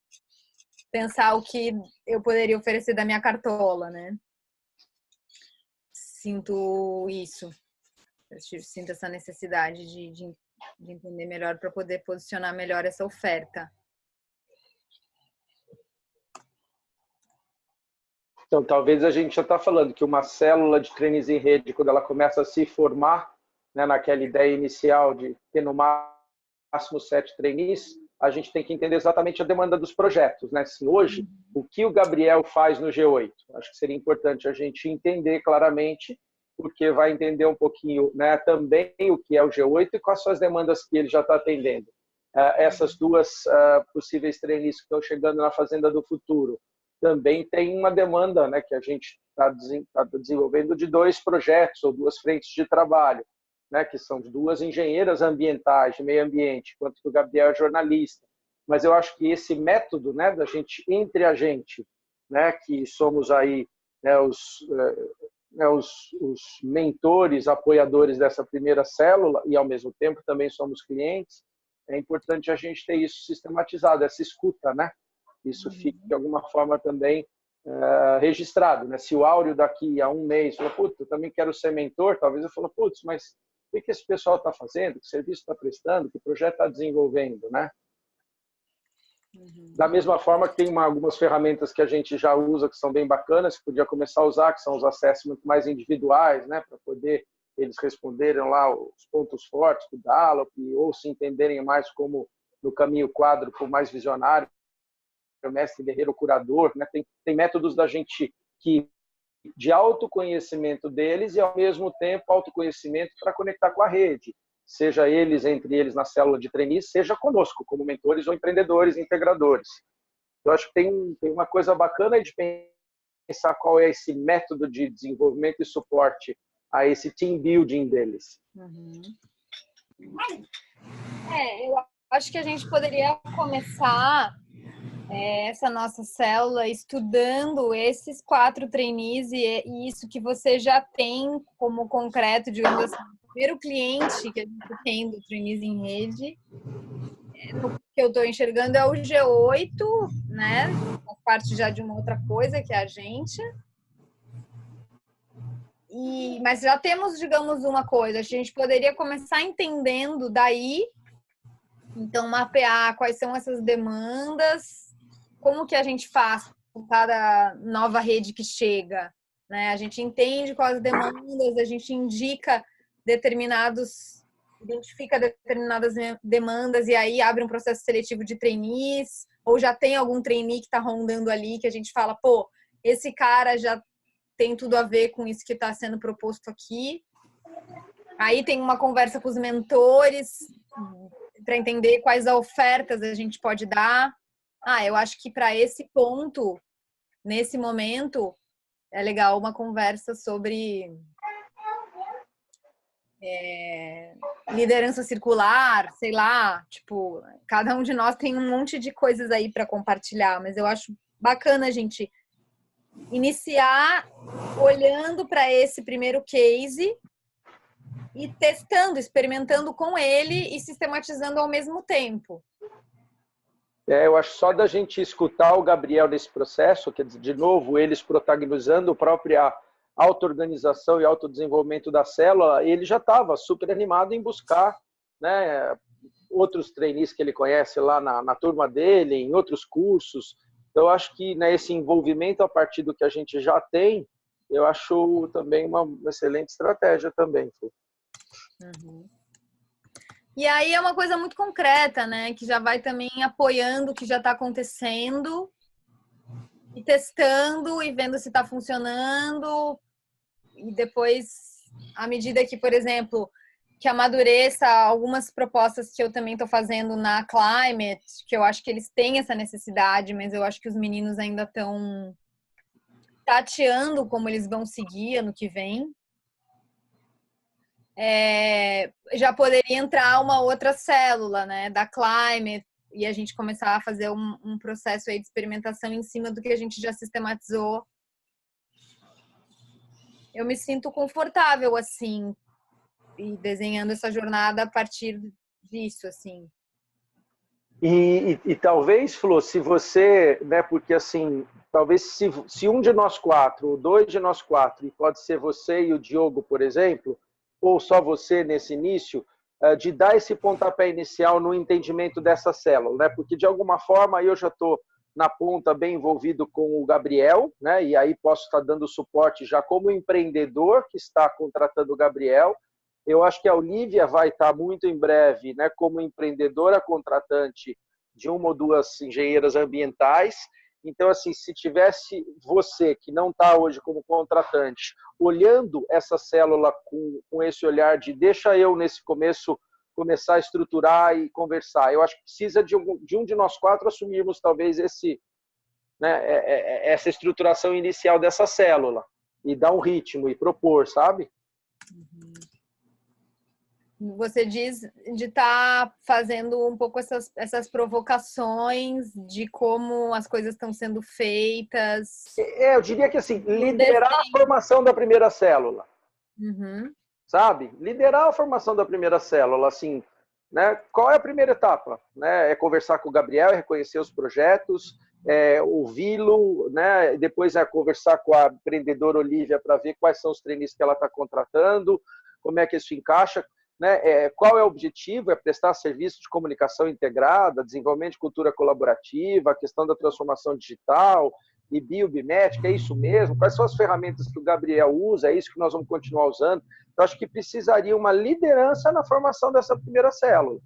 pensar o que eu poderia oferecer da minha cartola, né? Sinto isso. Eu sinto essa necessidade de entender melhor para poder posicionar melhor essa oferta. Então, talvez a gente já está falando que uma célula de trainees em rede, quando ela começa a se formar, né, naquela ideia inicial de ter no máximo 7 trainees, a gente tem que entender exatamente a demanda dos projetos. Né? Assim, hoje, o que o Gabriel faz no G8? Acho que seria importante a gente entender claramente, porque vai entender um pouquinho, né, também o que é o G8 e quais são as demandas que ele já está atendendo. Essas duas possíveis trainees que estão chegando na Fazenda do Futuro, também tem uma demanda, né, que a gente está desenvolvendo de 2 projetos ou 2 frentes de trabalho, né, que são de 2 engenheiras ambientais, de meio ambiente, enquanto que o Gabriel é jornalista. Mas eu acho que esse método, né, da gente, entre a gente, né, que somos aí, né, os mentores, apoiadores dessa primeira célula e, ao mesmo tempo, também somos clientes, é importante a gente ter isso sistematizado, essa escuta, né? Isso fica, de alguma forma, também registrado. Né? Se o Áureo daqui a 1 mês fala, putz, eu também quero ser mentor, talvez eu fale, putz, mas o que esse pessoal está fazendo? Que serviço está prestando? Que projeto está desenvolvendo? Né? Da mesma forma que tem algumas ferramentas que a gente já usa, que são bem bacanas, que podia começar a usar, que são os assessments mais individuais, né? Para poder eles responderem lá os pontos fortes do Gallup, ou se entenderem mais como no caminho quádruplo mais visionário, o mestre guerreiro curador, né? Tem métodos da gente que de autoconhecimento deles e ao mesmo tempo autoconhecimento para conectar com a rede, seja eles entre eles na célula de trainees, seja conosco como mentores ou empreendedores, integradores. Eu acho que tem uma coisa bacana de pensar qual é esse método de desenvolvimento e suporte a esse team building deles. Uhum. Eu acho que a gente poderia começar essa nossa célula estudando esses 4 trainees e isso que você já tem como concreto, digamos assim, o primeiro cliente que a gente tem do Trainees em Rede, o que eu estou enxergando é o G8, né? Faz parte já de uma outra coisa que é a gente. Mas já temos, digamos, uma coisa, a gente poderia começar entendendo daí, então mapear quais são essas demandas, como que a gente faz com cada nova rede que chega, né? A gente entende quais as demandas, a gente identifica determinadas demandas e aí abre um processo seletivo de trainees, ou já tem algum trainee que está rondando ali, que a gente fala, pô, esse cara já tem tudo a ver com isso que está sendo proposto aqui. Aí tem uma conversa com os mentores para entender quais ofertas a gente pode dar. Eu acho que para esse ponto, nesse momento, é legal uma conversa sobre liderança circular, sei lá, tipo, cada um de nós tem um monte de coisas aí para compartilhar, mas eu acho bacana a gente iniciar olhando para esse primeiro case e testando, experimentando com ele e sistematizando ao mesmo tempo. Eu acho só da gente escutar o Gabriel nesse processo, quer dizer, de novo, eles protagonizando a própria auto-organização e autodesenvolvimento da célula, ele já estava super animado em buscar, né, outros trainees que ele conhece lá na turma dele, em outros cursos. Então, eu acho que, né, esse envolvimento a partir do que a gente já tem, eu acho também uma excelente estratégia também. Uhum. E aí é uma coisa muito concreta, né? Que já vai também apoiando o que já está acontecendo e testando e vendo se está funcionando. E depois, à medida que, por exemplo, que amadureça algumas propostas que eu também estou fazendo na Climate, que eu acho que eles têm essa necessidade, mas eu acho que os meninos ainda estão tateando como eles vão seguir ano que vem. Já poderia entrar uma outra célula, né, da Climate, e a gente começar a fazer um processo aí de experimentação em cima do que a gente já sistematizou. Eu me sinto confortável, assim, e desenhando essa jornada a partir disso, assim. E talvez, Flô, se você, né, porque assim, talvez se um de nós 4, ou 2 de nós 4, e pode ser você e o Diogo, por exemplo, ou só você nesse início, de dar esse pontapé inicial no entendimento dessa célula, né? Porque de alguma forma eu já estou na ponta bem envolvido com o Gabriel, né? E aí posso estar dando suporte já como empreendedor que está contratando o Gabriel. Eu acho que a Olivia vai estar muito em breve, né, como empreendedora contratante de 1 ou 2 engenheiras ambientais. Então, assim, se tivesse você que não está hoje como contratante, olhando essa célula com esse olhar de deixa eu, nesse começo, começar a estruturar e conversar. Eu acho que precisa de um de nós 4 assumirmos talvez essa estruturação inicial dessa célula e dar um ritmo e propor, sabe? Você diz de estar fazendo um pouco essas provocações de como as coisas estão sendo feitas. Eu diria que assim, liderar a formação da primeira célula. Uhum. Sabe? Liderar a formação da primeira célula, assim, né? Qual é a primeira etapa? Né? É conversar com o Gabriel, é reconhecer os projetos, ouvi-lo, né? Depois é conversar com a empreendedora Olivia para ver quais são os trainees que ela está contratando, como é que isso encaixa. Né? Qual é o objetivo? É prestar serviço de comunicação integrada, desenvolvimento de cultura colaborativa, a questão da transformação digital, e biomimética, é isso mesmo? Quais são as ferramentas que o Gabriel usa? É isso que nós vamos continuar usando? Então, acho que precisaria uma liderança na formação dessa primeira célula.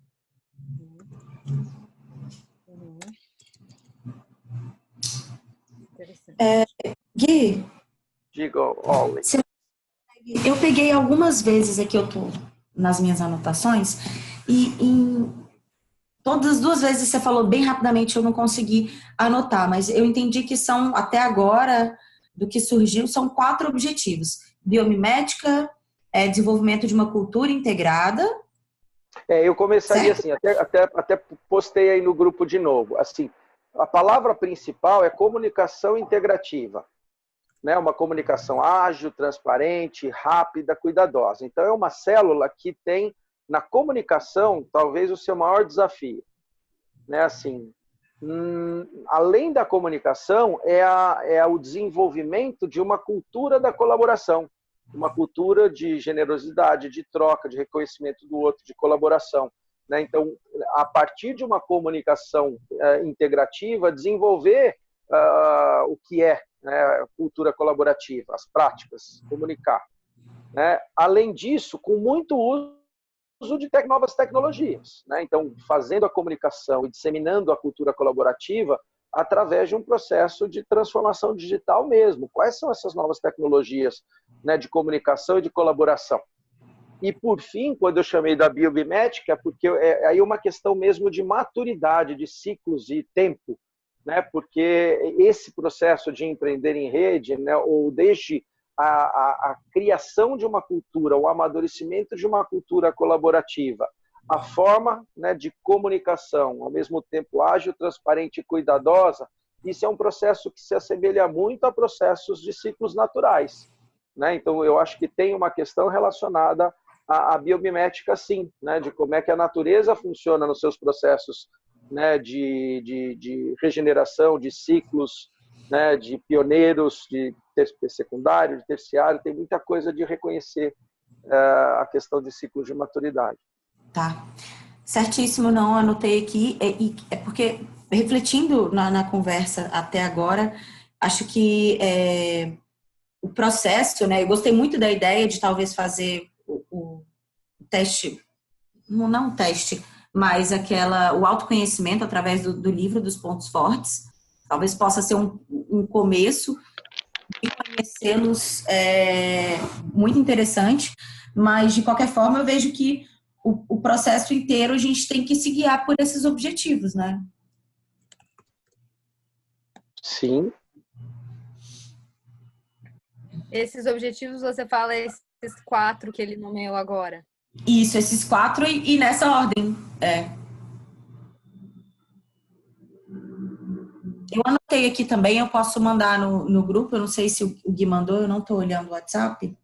Gui, Diga, Ollie. Eu peguei algumas vezes aqui, eu tô nas minhas anotações, e em todas as 2 vezes você falou bem rapidamente, eu não consegui anotar, mas eu entendi que são, até agora, do que surgiu, são 4 objetivos. Biomimética, desenvolvimento de uma cultura integrada. Eu começaria Certo. assim, até postei aí no grupo de novo. Assim, a palavra principal é comunicação integrativa, né? Uma comunicação ágil, transparente, rápida, cuidadosa. Então, é uma célula que tem, na comunicação, talvez o seu maior desafio, né? Assim, além da comunicação, é o desenvolvimento de uma cultura da colaboração, uma cultura de generosidade, de troca, de reconhecimento do outro, de colaboração, né? Então, a partir de uma comunicação integrativa, desenvolver o que é, né, cultura colaborativa, as práticas, comunicar, né? Além disso, com muito uso de novas tecnologias, né? Então, fazendo a comunicação e disseminando a cultura colaborativa através de um processo de transformação digital mesmo. Quais são essas novas tecnologias, né, de comunicação e de colaboração? E, por fim, quando eu chamei da biomimética, porque é aí uma questão mesmo de maturidade, de ciclos e tempo, né? Porque esse processo de empreender em rede, né, ou desde a criação de uma cultura, o amadurecimento de uma cultura colaborativa, a forma, né, de comunicação, ao mesmo tempo ágil, transparente e cuidadosa, isso é um processo que se assemelha muito a processos de ciclos naturais, né? Então, eu acho que tem uma questão relacionada à biomimética, sim, né, de como é que a natureza funciona nos seus processos, né, de regeneração, de ciclos, né, de pioneiros, de secundário, de terciário. Tem muita coisa de reconhecer a questão de ciclos de maturidade. Tá. Certíssimo, não, anotei aqui. É porque, refletindo na conversa até agora, acho que o processo, né? Eu gostei muito da ideia de talvez fazer o teste, não o teste, mas o autoconhecimento através do livro dos pontos fortes. Talvez possa ser um começo de conhecê-los muito interessante, mas de qualquer forma eu vejo que o processo inteiro a gente tem que se guiar por esses objetivos, né? Sim. Esses objetivos, você fala esses 4 que ele nomeou agora? Isso, esses 4 e nessa ordem. Eu anotei aqui também, eu posso mandar no grupo, eu não sei se o Gui mandou, eu não estou olhando o WhatsApp.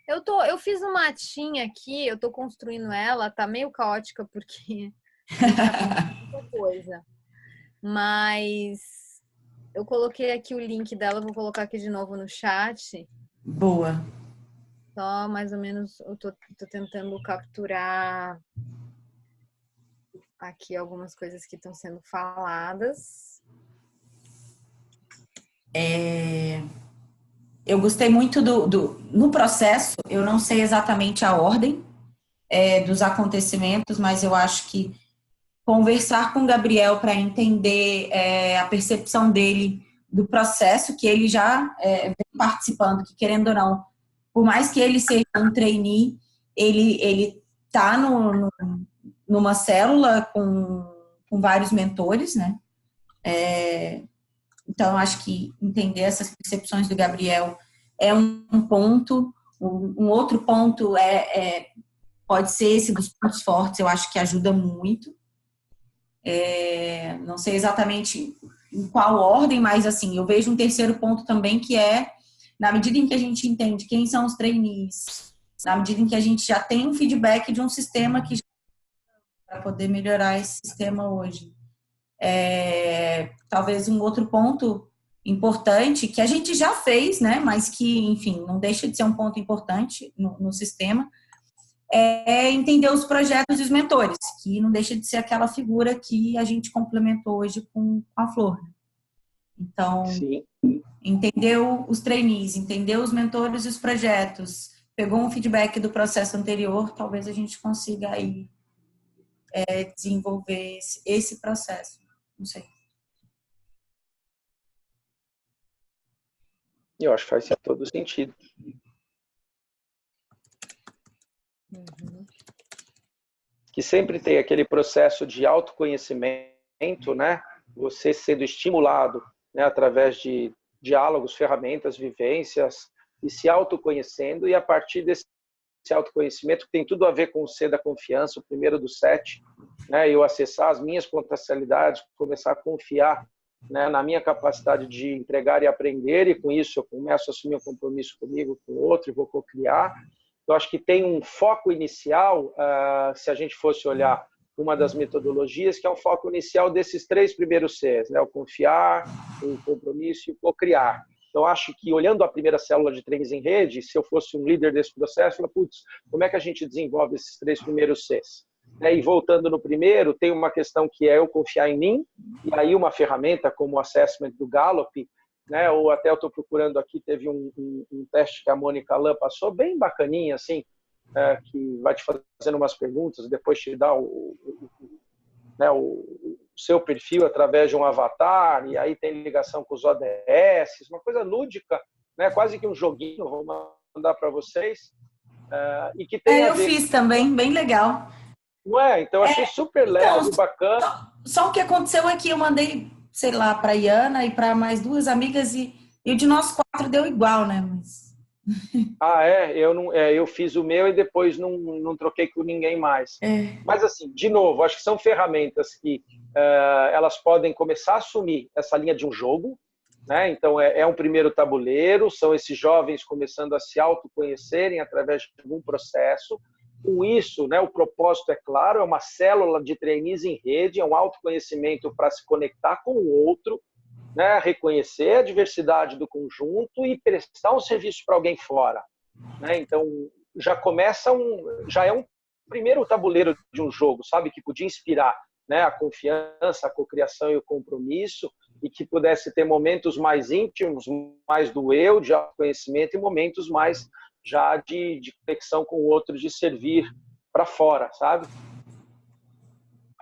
Eu fiz uma matinha aqui, eu tô construindo ela, tá meio caótica porque muita coisa. Mas eu coloquei aqui o link dela, vou colocar aqui de novo no chat. Boa. Só mais ou menos eu tô tentando capturar aqui algumas coisas que estão sendo faladas. Eu gostei muito no processo, eu não sei exatamente a ordem dos acontecimentos, mas eu acho que conversar com o Gabriel para entender a percepção dele do processo, que ele já vem participando, que querendo ou não, por mais que ele seja um trainee, ele está numa célula com vários mentores, né? Então, eu acho que entender essas percepções do Gabriel é um ponto. Um outro ponto pode ser esse dos pontos fortes, eu acho que ajuda muito. Não sei exatamente em qual ordem, mas assim, eu vejo um terceiro ponto também, que na medida em que a gente entende quem são os trainees, na medida em que a gente já tem um feedback de um sistema que para poder melhorar esse sistema hoje. Talvez um outro ponto importante, que a gente já fez, né, mas que, enfim, não deixa de ser um ponto importante no sistema, é entender os projetos e os mentores, que não deixa de ser aquela figura que a gente complementou hoje com a Flor. Então, sim, entender os trainees, entender os mentores e os projetos, pegou um feedback do processo anterior, talvez a gente consiga aí desenvolver esse processo. Não sei. Eu acho que faz todo sentido. Que sempre tem aquele processo de autoconhecimento, né? Você sendo estimulado, né, através de diálogos, ferramentas, vivências, e se autoconhecendo, e a partir desse autoconhecimento, que tem tudo a ver com o C da confiança, o primeiro dos 7, né? Eu acessar as minhas potencialidades, começar a confiar, né, na minha capacidade de entregar e aprender, e com isso eu começo a assumir um compromisso comigo, com o outro, e vou co-criar. Eu acho que tem um foco inicial, se a gente fosse olhar uma das metodologias, que é um foco inicial desses 3 primeiros Cs, né? O confiar, o compromisso e o co-criar. Então, acho que, olhando a primeira célula de treinos em rede, se eu fosse um líder desse processo, eu falo, putz, como é que a gente desenvolve esses 3 primeiros Cs? E voltando no primeiro, tem uma questão que é eu confiar em mim, e aí uma ferramenta como o assessment do Gallup, né? Ou até eu estou procurando aqui, teve um teste que a Mônica Lã passou, bem bacaninha, assim, que vai te fazendo umas perguntas, depois te dá o seu perfil através de um avatar, e aí tem ligação com os ODS, uma coisa lúdica, né? Quase que um joguinho, vou mandar para vocês, e que tem eu fiz também, bem legal. Não é? Então, eu achei super leve, bacana. Só o que aconteceu é que eu mandei, sei lá, para a Iana e para mais 2 amigas, e o de nós 4 deu igual, né? Mas... eu fiz o meu e depois não troquei com ninguém mais. Mas, assim, de novo, acho que são ferramentas que elas podem começar a assumir essa linha de um jogo, né? Então, é um primeiro tabuleiro, são esses jovens começando a se autoconhecerem através de algum processo. Com isso, né, o propósito é claro, é uma célula de trainees em rede, é um autoconhecimento para se conectar com o outro, né, reconhecer a diversidade do conjunto e prestar um serviço para alguém fora, né? Então, já é um primeiro tabuleiro de um jogo, sabe, que podia inspirar, né, a confiança, a cocriação e o compromisso, e que pudesse ter momentos mais íntimos, mais do eu, de autoconhecimento, e momentos mais já de conexão com o outro, de servir para fora, sabe?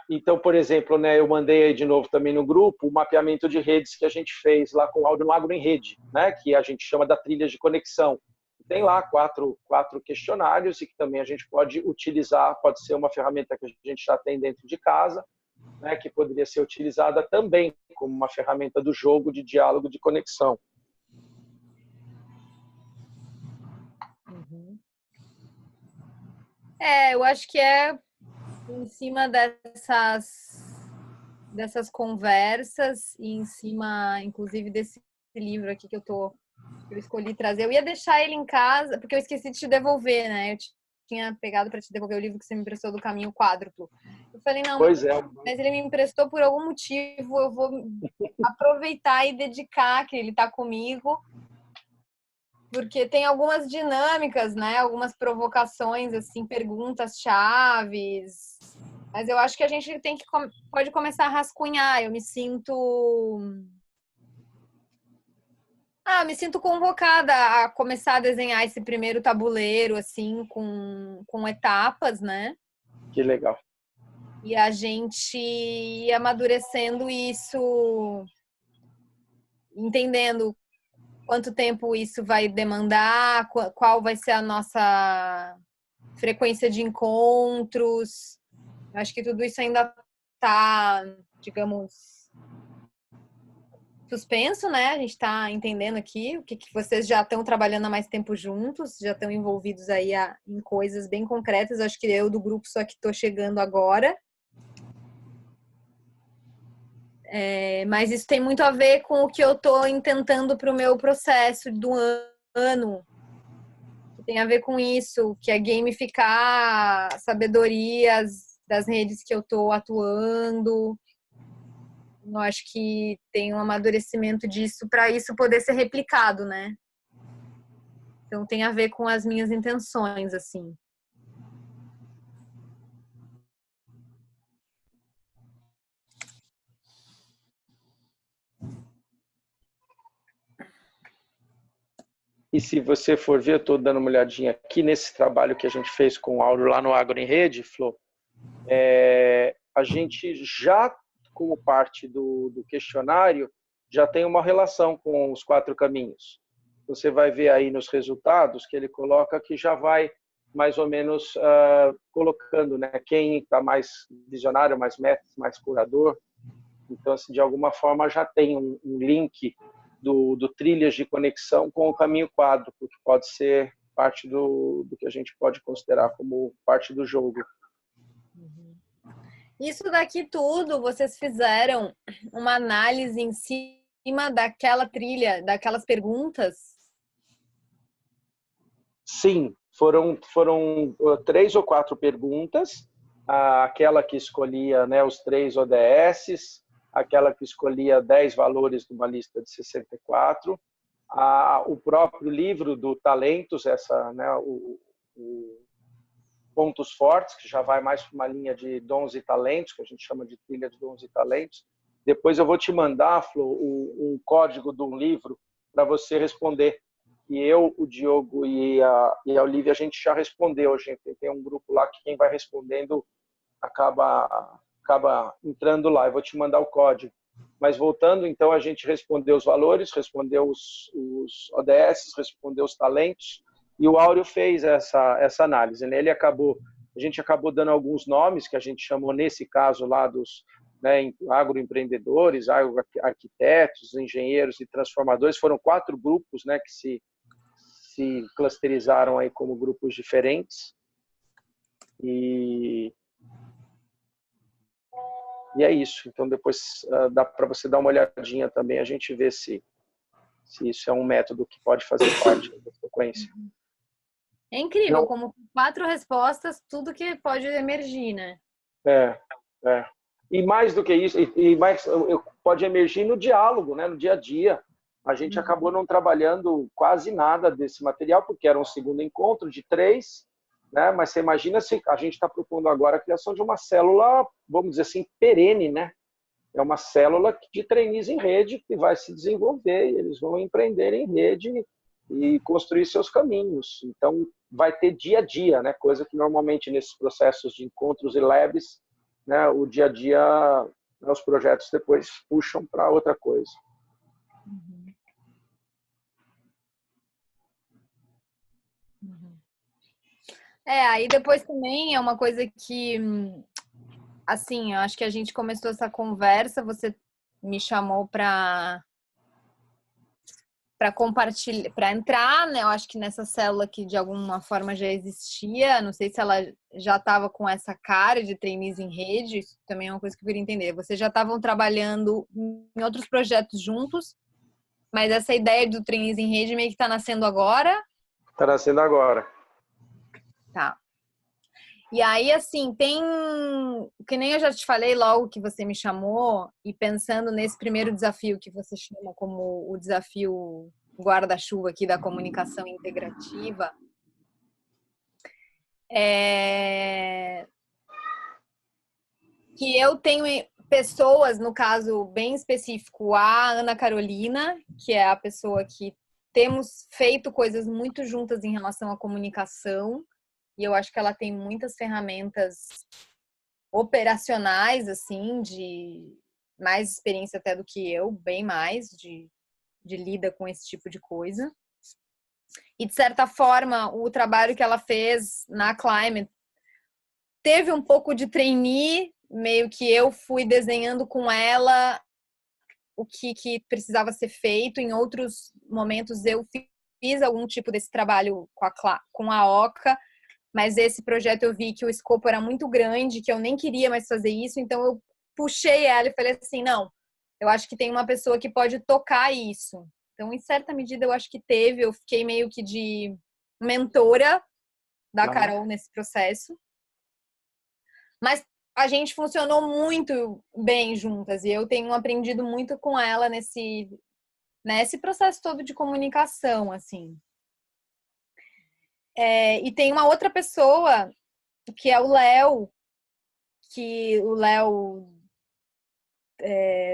Então, por exemplo, né, eu mandei aí de novo também no grupo o mapeamento de redes que a gente fez lá com o Áudio no Agro em Rede, né, que a gente chama da trilha de conexão. Tem lá quatro questionários e que também a gente pode utilizar, pode ser uma ferramenta que a gente já tem dentro de casa, né, que poderia ser utilizada também como uma ferramenta do jogo de diálogo de conexão. Eu acho que é em cima dessas conversas e em cima, inclusive, desse livro aqui que eu escolhi trazer. Eu ia deixar ele em casa, porque eu esqueci de te devolver, né? Eu tinha pegado para te devolver o livro que você me emprestou do Caminho Quádruplo. Eu falei, não, mas ele me emprestou por algum motivo, eu vou aproveitar e dedicar que ele está comigo, porque tem algumas dinâmicas, né? Algumas provocações, assim, perguntas chaves. Mas eu acho que a gente pode começar a rascunhar. Eu me sinto convocada a começar a desenhar esse primeiro tabuleiro, assim, com etapas, né? Que legal. E a gente ir amadurecendo isso, entendendo quanto tempo isso vai demandar, qual vai ser a nossa frequência de encontros. Eu acho que tudo isso ainda está, digamos, suspenso, né? A gente está entendendo aqui o que vocês já estão trabalhando há mais tempo juntos, já estão envolvidos aí em coisas bem concretas. Acho que eu do grupo só que estou chegando agora. Mas isso tem muito a ver com o que eu estou intentando para o meu processo do ano. Tem a ver com isso, que é gamificar sabedorias das redes que eu estou atuando. Eu acho que tem um amadurecimento disso para isso poder ser replicado, né? Então tem a ver com as minhas intenções, assim. E se você for ver, eu estou dando uma olhadinha aqui nesse trabalho que a gente fez com o Áudio lá no Agro em Rede, Flor, a gente já, como parte do questionário, já tem uma relação com os 4 caminhos. Você vai ver aí nos resultados que ele coloca que já vai mais ou menos colocando, né, quem está mais visionário, mais metas, mais curador. Então, assim, de alguma forma já tem um link do Trilhas de Conexão com o Caminho Quádruplo, que pode ser parte do que a gente pode considerar como parte do jogo. Isso daqui tudo, vocês fizeram uma análise em cima daquela trilha, daquelas perguntas? Sim, foram 3 ou 4 perguntas, aquela que escolhia, né, os 3 ODS, aquela que escolhia 10 valores de uma lista de 64, o próprio livro do Talentos, né, o Pontos Fortes, que já vai mais para uma linha de dons e talentos, que a gente chama de trilha de dons e talentos. Depois eu vou te mandar, Flo, um código de um livro para você responder. E eu, o Diogo e a Olivia, a gente já respondeu. A gente tem um grupo lá que quem vai respondendo acaba entrando lá. Eu vou te mandar o código. Mas voltando, então, a gente respondeu os valores, respondeu os ODS, respondeu os talentos, e o Áureo fez essa análise. Né? A gente acabou dando alguns nomes que a gente chamou, nesse caso lá, dos, né, agroempreendedores, arquitetos, engenheiros e transformadores. Foram 4 grupos, né, que se clusterizaram aí como grupos diferentes. E é isso. Então, depois dá para você dar uma olhadinha também, a gente vê se isso é um método que pode fazer parte da frequência. É incrível, Não. como 4 respostas, tudo que pode emergir, né? É. E mais do que isso, pode emergir no diálogo, né, no dia a dia. A gente acabou não trabalhando quase nada desse material, porque era um segundo encontro de 3, né? Mas você imagina se a gente está propondo agora a criação de uma célula, vamos dizer assim, perene, né? É uma célula de trainees em rede que vai se desenvolver, e eles vão empreender em rede e construir seus caminhos. Então, vai ter dia a dia, né? Coisa que normalmente nesses processos de encontros e labs, né, o dia a dia, né, os projetos depois puxam para outra coisa. Aí depois também é uma coisa que, assim, eu acho que a gente começou essa conversa, você me chamou para compartilhar, para entrar, né? Eu acho que nessa célula que de alguma forma já existia, não sei se ela já estava com essa cara de trainees em rede, isso também é uma coisa que eu queria entender. Vocês já estavam trabalhando em outros projetos juntos, mas essa ideia do trainees em rede meio que está nascendo agora? Está nascendo agora. Tá. E aí, assim, que nem eu já te falei logo que você me chamou, e pensando nesse primeiro desafio que você chama como o desafio guarda-chuva aqui da comunicação integrativa, que eu tenho pessoas, no caso bem específico, a Ana Carolina, que é a pessoa que temos feito coisas muito juntas em relação à comunicação, e eu acho que ela tem muitas ferramentas operacionais, assim, de mais experiência até do que eu, bem mais, de lida com esse tipo de coisa. E, de certa forma, o trabalho que ela fez na Climate teve um pouco de trainee, meio que eu fui desenhando com ela o que precisava ser feito. Em outros momentos, eu fiz algum tipo desse trabalho com a Oca, mas esse projeto eu vi que o escopo era muito grande, que eu nem queria mais fazer isso, então eu puxei ela e falei assim, não, eu acho que tem uma pessoa que pode tocar isso. Então, em certa medida, eu acho que eu fiquei meio que de mentora da Carol nesse processo. Mas a gente funcionou muito bem juntas, e eu tenho aprendido muito com ela nesse processo todo de comunicação, assim. E tem uma outra pessoa, que é o Léo,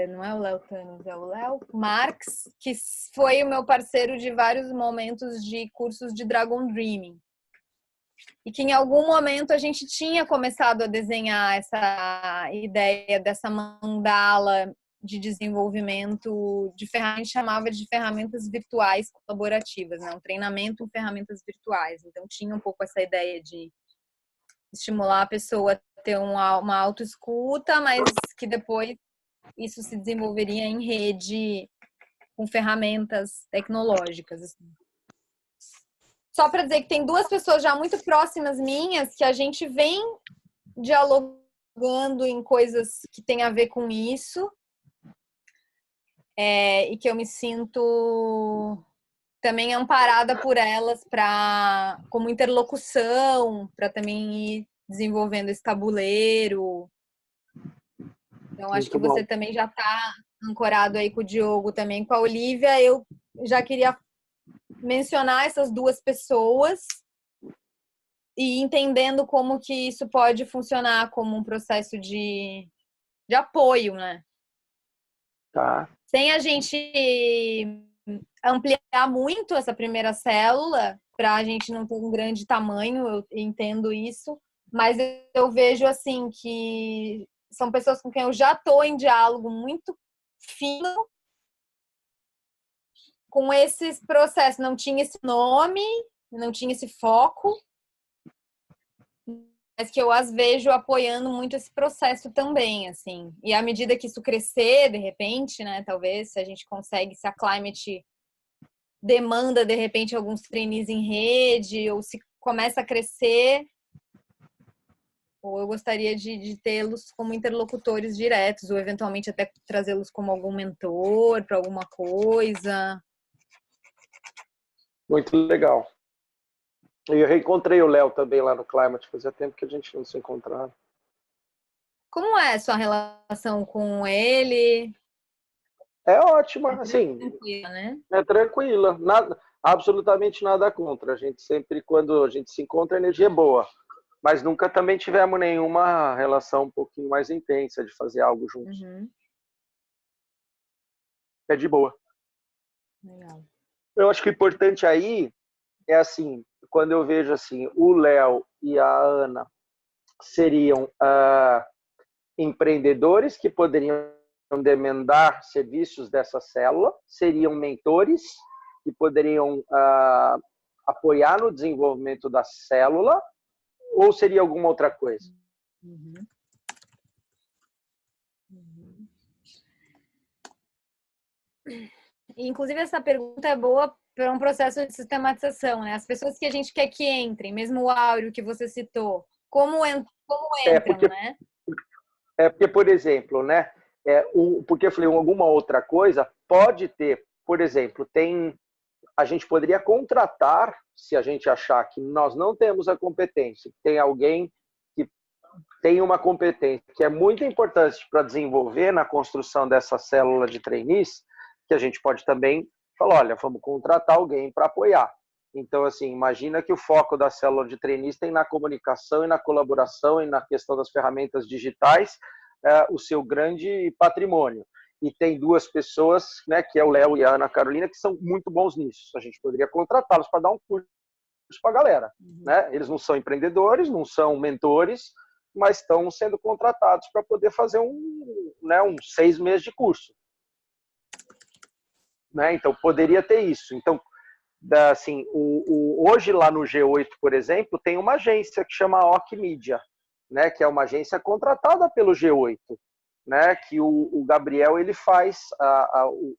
não é o Léo Thanos, é o Léo Marx, que foi o meu parceiro de vários momentos de cursos de Dragon Dreaming. E que em algum momento a gente tinha começado a desenhar essa ideia dessa mandala de desenvolvimento de ferramentas, a gente chamava de ferramentas virtuais colaborativas, né? Um treinamento em ferramentas virtuais. Então tinha um pouco essa ideia de estimular a pessoa a ter uma autoescuta, mas que depois isso se desenvolveria em rede com ferramentas tecnológicas. Assim. só para dizer que tem duas pessoas já muito próximas minhas que a gente vem dialogando em coisas que tem a ver com isso, e que eu me sinto também amparada por elas como interlocução, para também ir desenvolvendo esse tabuleiro. Então, acho Muito que bom. você também já está ancorado aí com o Diogo, também com a Olivia. Eu já queria mencionar essas duas pessoas e entendendo como que isso pode funcionar como um processo de apoio, né? Tá. Sem a gente ampliar muito essa primeira célula, para a gente não ter um grande tamanho, eu entendo isso, mas eu vejo assim que são pessoas com quem eu já estou em diálogo muito fino com esses processos. Não tinha esse nome, não tinha esse foco, mas que eu as vejo apoiando muito esse processo também, assim. E à medida que isso crescer, de repente, né, talvez, se a gente consegue, se a Climate demanda, de repente, alguns trainees em rede, ou se começa a crescer, ou eu gostaria de tê-los como interlocutores diretos, ou eventualmente até trazê-los como algum mentor para alguma coisa. Muito legal. Eu reencontrei o Léo também lá no Climate, fazia tempo que a gente não se encontrava. Como é a sua relação com ele? É ótima, assim, Tranquila, né? é tranquila, nada, absolutamente nada contra. A gente sempre, quando a gente se encontra, a energia é boa, mas nunca também tivemos nenhuma relação um pouquinho mais intensa de fazer algo juntos. Uhum. É de boa. Legal. Eu acho que o importante aí é assim, quando eu vejo assim, o Léo e a Ana seriam empreendedores que poderiam demandar serviços dessa célula, seriam mentores que poderiam apoiar no desenvolvimento da célula, ou seria alguma outra coisa? Uhum. Uhum. Inclusive, essa pergunta é boa para um processo de sistematização, né? As pessoas que a gente quer que entrem, mesmo o Áureo que você citou, como entram, né? Porque, por exemplo, né? Porque eu falei, alguma outra coisa pode ter, por exemplo, a gente poderia contratar, se a gente achar que nós não temos a competência, que tem alguém que tem uma competência que é muito importante para desenvolver na construção dessa célula de trainees, que a gente pode também falar, olha, vamos contratar alguém para apoiar. Então, assim, imagina que o foco da célula de trainees tem na comunicação e na colaboração e na questão das ferramentas digitais, o seu grande patrimônio. E tem duas pessoas, né, que é o Léo e a Ana Carolina, que são muito bons nisso. A gente poderia contratá-los para dar um curso para a galera. Né? Eles não são empreendedores, não são mentores, mas estão sendo contratados para poder fazer uns 6 meses de curso. Né? Então, poderia ter isso. Então, assim, hoje lá no G8, por exemplo, tem uma agência que chama OC Media, né? Que é uma agência contratada pelo G8. Né, que o Gabriel ele faz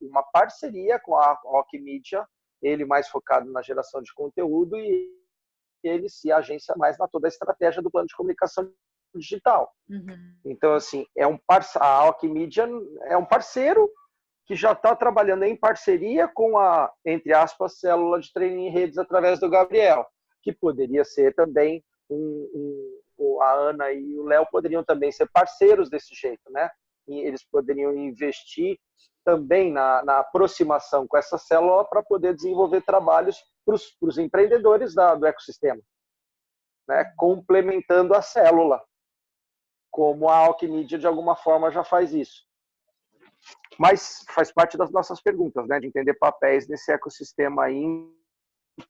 uma parceria com a OC Media, ele mais focado na geração de conteúdo e ele se agencia mais na toda a estratégia do plano de comunicação digital. Uhum. Então, assim, a OC Media é um parceiro que já está trabalhando em parceria com a, entre aspas, célula de treino em redes através do Gabriel, que poderia ser também a Ana e o Léo poderiam também ser parceiros desse jeito, né? E eles poderiam investir também na aproximação com essa célula para poder desenvolver trabalhos para os empreendedores do ecossistema, né? Complementando a célula, como a Alquimedia de alguma forma já faz isso. Mas faz parte das nossas perguntas, né? De entender papéis nesse ecossistema aí em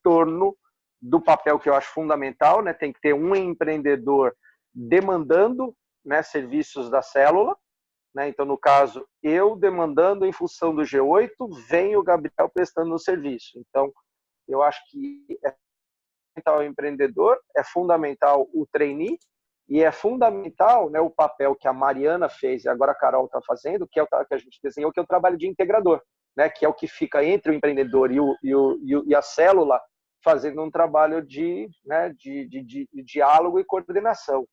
torno do papel que eu acho fundamental, né? Tem que ter um empreendedor demandando, né, serviços da célula, né? Então, no caso, eu demandando em função do G8, vem o Gabriel prestando o serviço. Então, eu acho que é fundamental o empreendedor, é fundamental o trainee e é fundamental, né, o papel que a Mariana fez e agora a Carol está fazendo, que é o que a gente desenhou, que é o trabalho de integrador, né? Que é o que fica entre o empreendedor e a célula, fazendo um trabalho né, de diálogo e coordenação.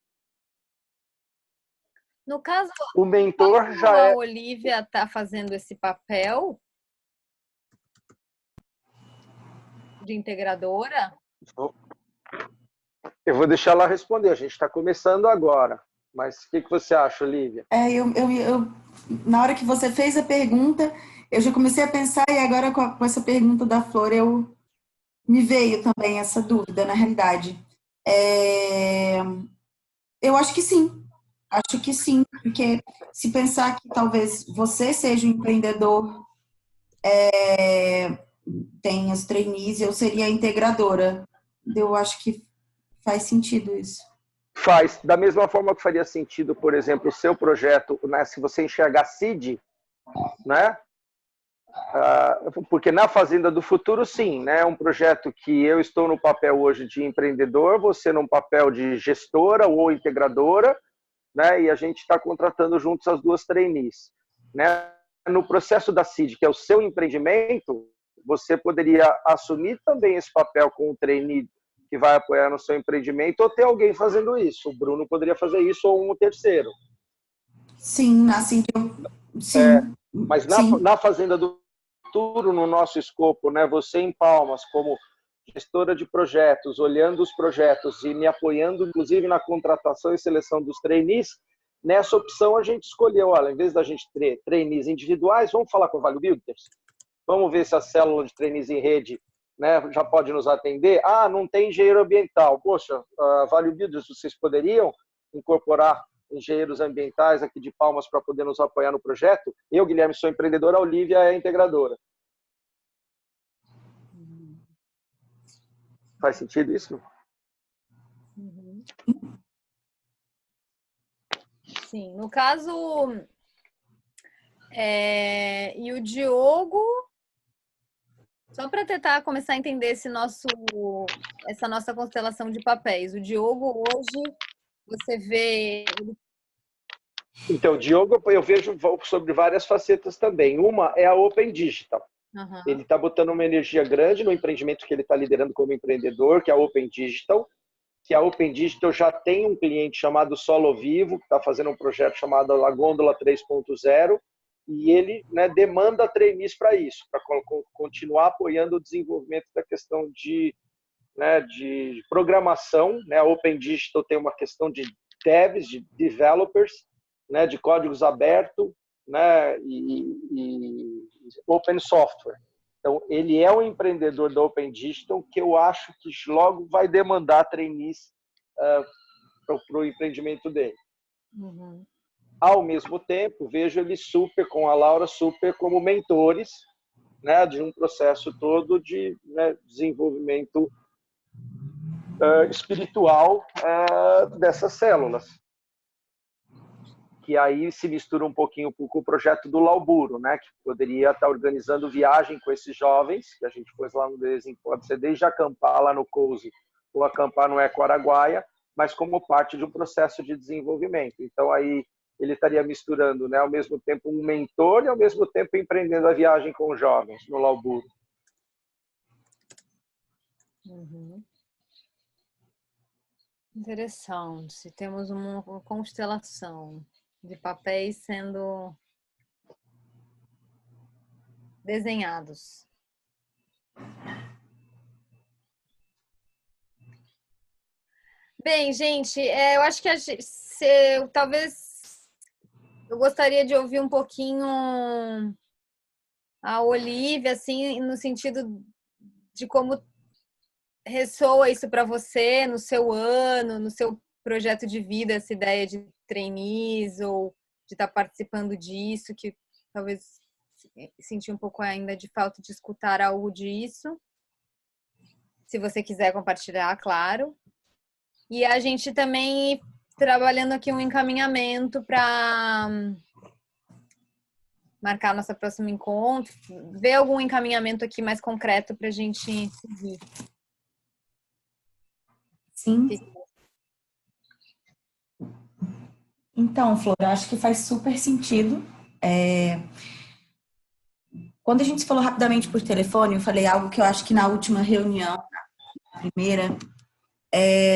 No caso, O mentor já a é... Olivia está fazendo esse papel de integradora? Eu vou deixar ela responder, a gente está começando agora. Mas o que você acha, Olivia? Na hora que você fez a pergunta, eu já comecei a pensar, e agora com essa pergunta da Flor, me veio também essa dúvida, na realidade. Eu acho que sim. Acho que sim, porque se pensar que talvez você seja um empreendedor, tem as trainees, eu seria a integradora. Eu acho que faz sentido isso. Faz. Da mesma forma que faria sentido, por exemplo, o seu projeto, né, se você enxergar CID, né? Porque na Fazenda do Futuro, sim, né? É um projeto que eu estou no papel hoje de empreendedor, você no papel de gestora ou integradora, né? E a gente está contratando juntos as duas trainees, né? No processo da CID, que é o seu empreendimento, você poderia assumir também esse papel com o trainee que vai apoiar no seu empreendimento, ou ter alguém fazendo isso. O Bruno poderia fazer isso, ou um terceiro. Sim, assim, sim. Mas sim. na Fazenda do Futuro, no nosso escopo, né, você em Palmas, como gestora de projetos, olhando os projetos e me apoiando, inclusive, na contratação e seleção dos trainees, nessa opção a gente escolheu, olha, em vez da gente ter trainees individuais, vamos falar com o Value Builders? Vamos ver se a célula de trainees em rede, né, já pode nos atender? Ah, não tem engenheiro ambiental. Poxa, Value Builders, vocês poderiam incorporar engenheiros ambientais aqui de Palmas para poder nos apoiar no projeto? Eu, Guilherme, sou empreendedor, a Olivia é integradora. Faz sentido isso? Uhum. Sim, no caso, e o Diogo, só para tentar começar a entender essa nossa constelação de papéis. O Diogo hoje, você vê... Então, o Diogo, eu vejo sobre várias facetas também. Uma é a Open Digital. Uhum. Ele está botando uma energia grande no empreendimento que ele está liderando como empreendedor, que é a Open Digital. Que a Open Digital já tem um cliente chamado Solo Vivo, que está fazendo um projeto chamado La Gôndola 3.0, e ele, né, demanda trainees para isso, para continuar apoiando o desenvolvimento da questão de programação. Né? A Open Digital tem uma questão de devs, de developers, né, de códigos abertos, né, e open software. Então, ele é um empreendedor da Open Digital que eu acho que logo vai demandar trainees para o empreendimento dele. Uhum. Ao mesmo tempo, vejo ele com a Laura super como mentores, né, de um processo todo de, né, desenvolvimento espiritual dessas células. Que aí se mistura um pouquinho com o projeto do Lauburo, né, que poderia estar organizando viagem com esses jovens, que a gente pôs lá no desenho, pode ser desde acampar lá no Cozy ou acampar no Eco Araguaia, mas como parte de um processo de desenvolvimento. Então aí ele estaria misturando, né, ao mesmo tempo um mentor e ao mesmo tempo empreendendo a viagem com os jovens no Lauburo. Uhum. Interessante. Temos uma constelação de papéis sendo desenhados. Bem, gente, eu acho que talvez eu gostaria de ouvir um pouquinho a Olivia, assim, no sentido de como ressoa isso para você no seu ano, no seu projeto de vida, essa ideia de trainees ou de estar participando disso, que talvez senti um pouco ainda de falta de escutar algo disso. Se você quiser compartilhar, claro. E a gente também trabalhando aqui um encaminhamento para marcar nosso próximo encontro, ver algum encaminhamento aqui mais concreto para a gente seguir. Sim. Então, Flor, acho que faz super sentido. Quando a gente se falou rapidamente por telefone, eu falei algo que eu acho que na última reunião primeira,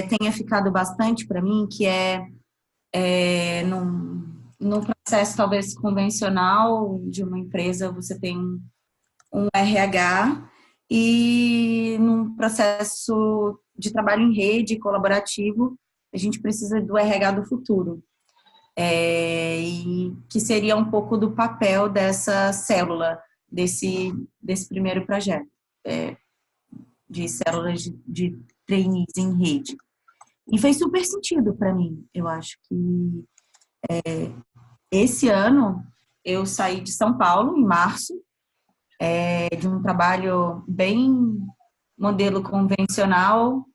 tenha ficado bastante para mim, que num processo talvez convencional de uma empresa, você tem um RH, e num processo de trabalho em rede colaborativo, a gente precisa do RH do futuro. E que seria um pouco do papel dessa célula, desse primeiro projeto, de células de trainees em rede. E fez super sentido para mim. Eu acho que esse ano eu saí de São Paulo, em março, de um trabalho bem modelo convencional,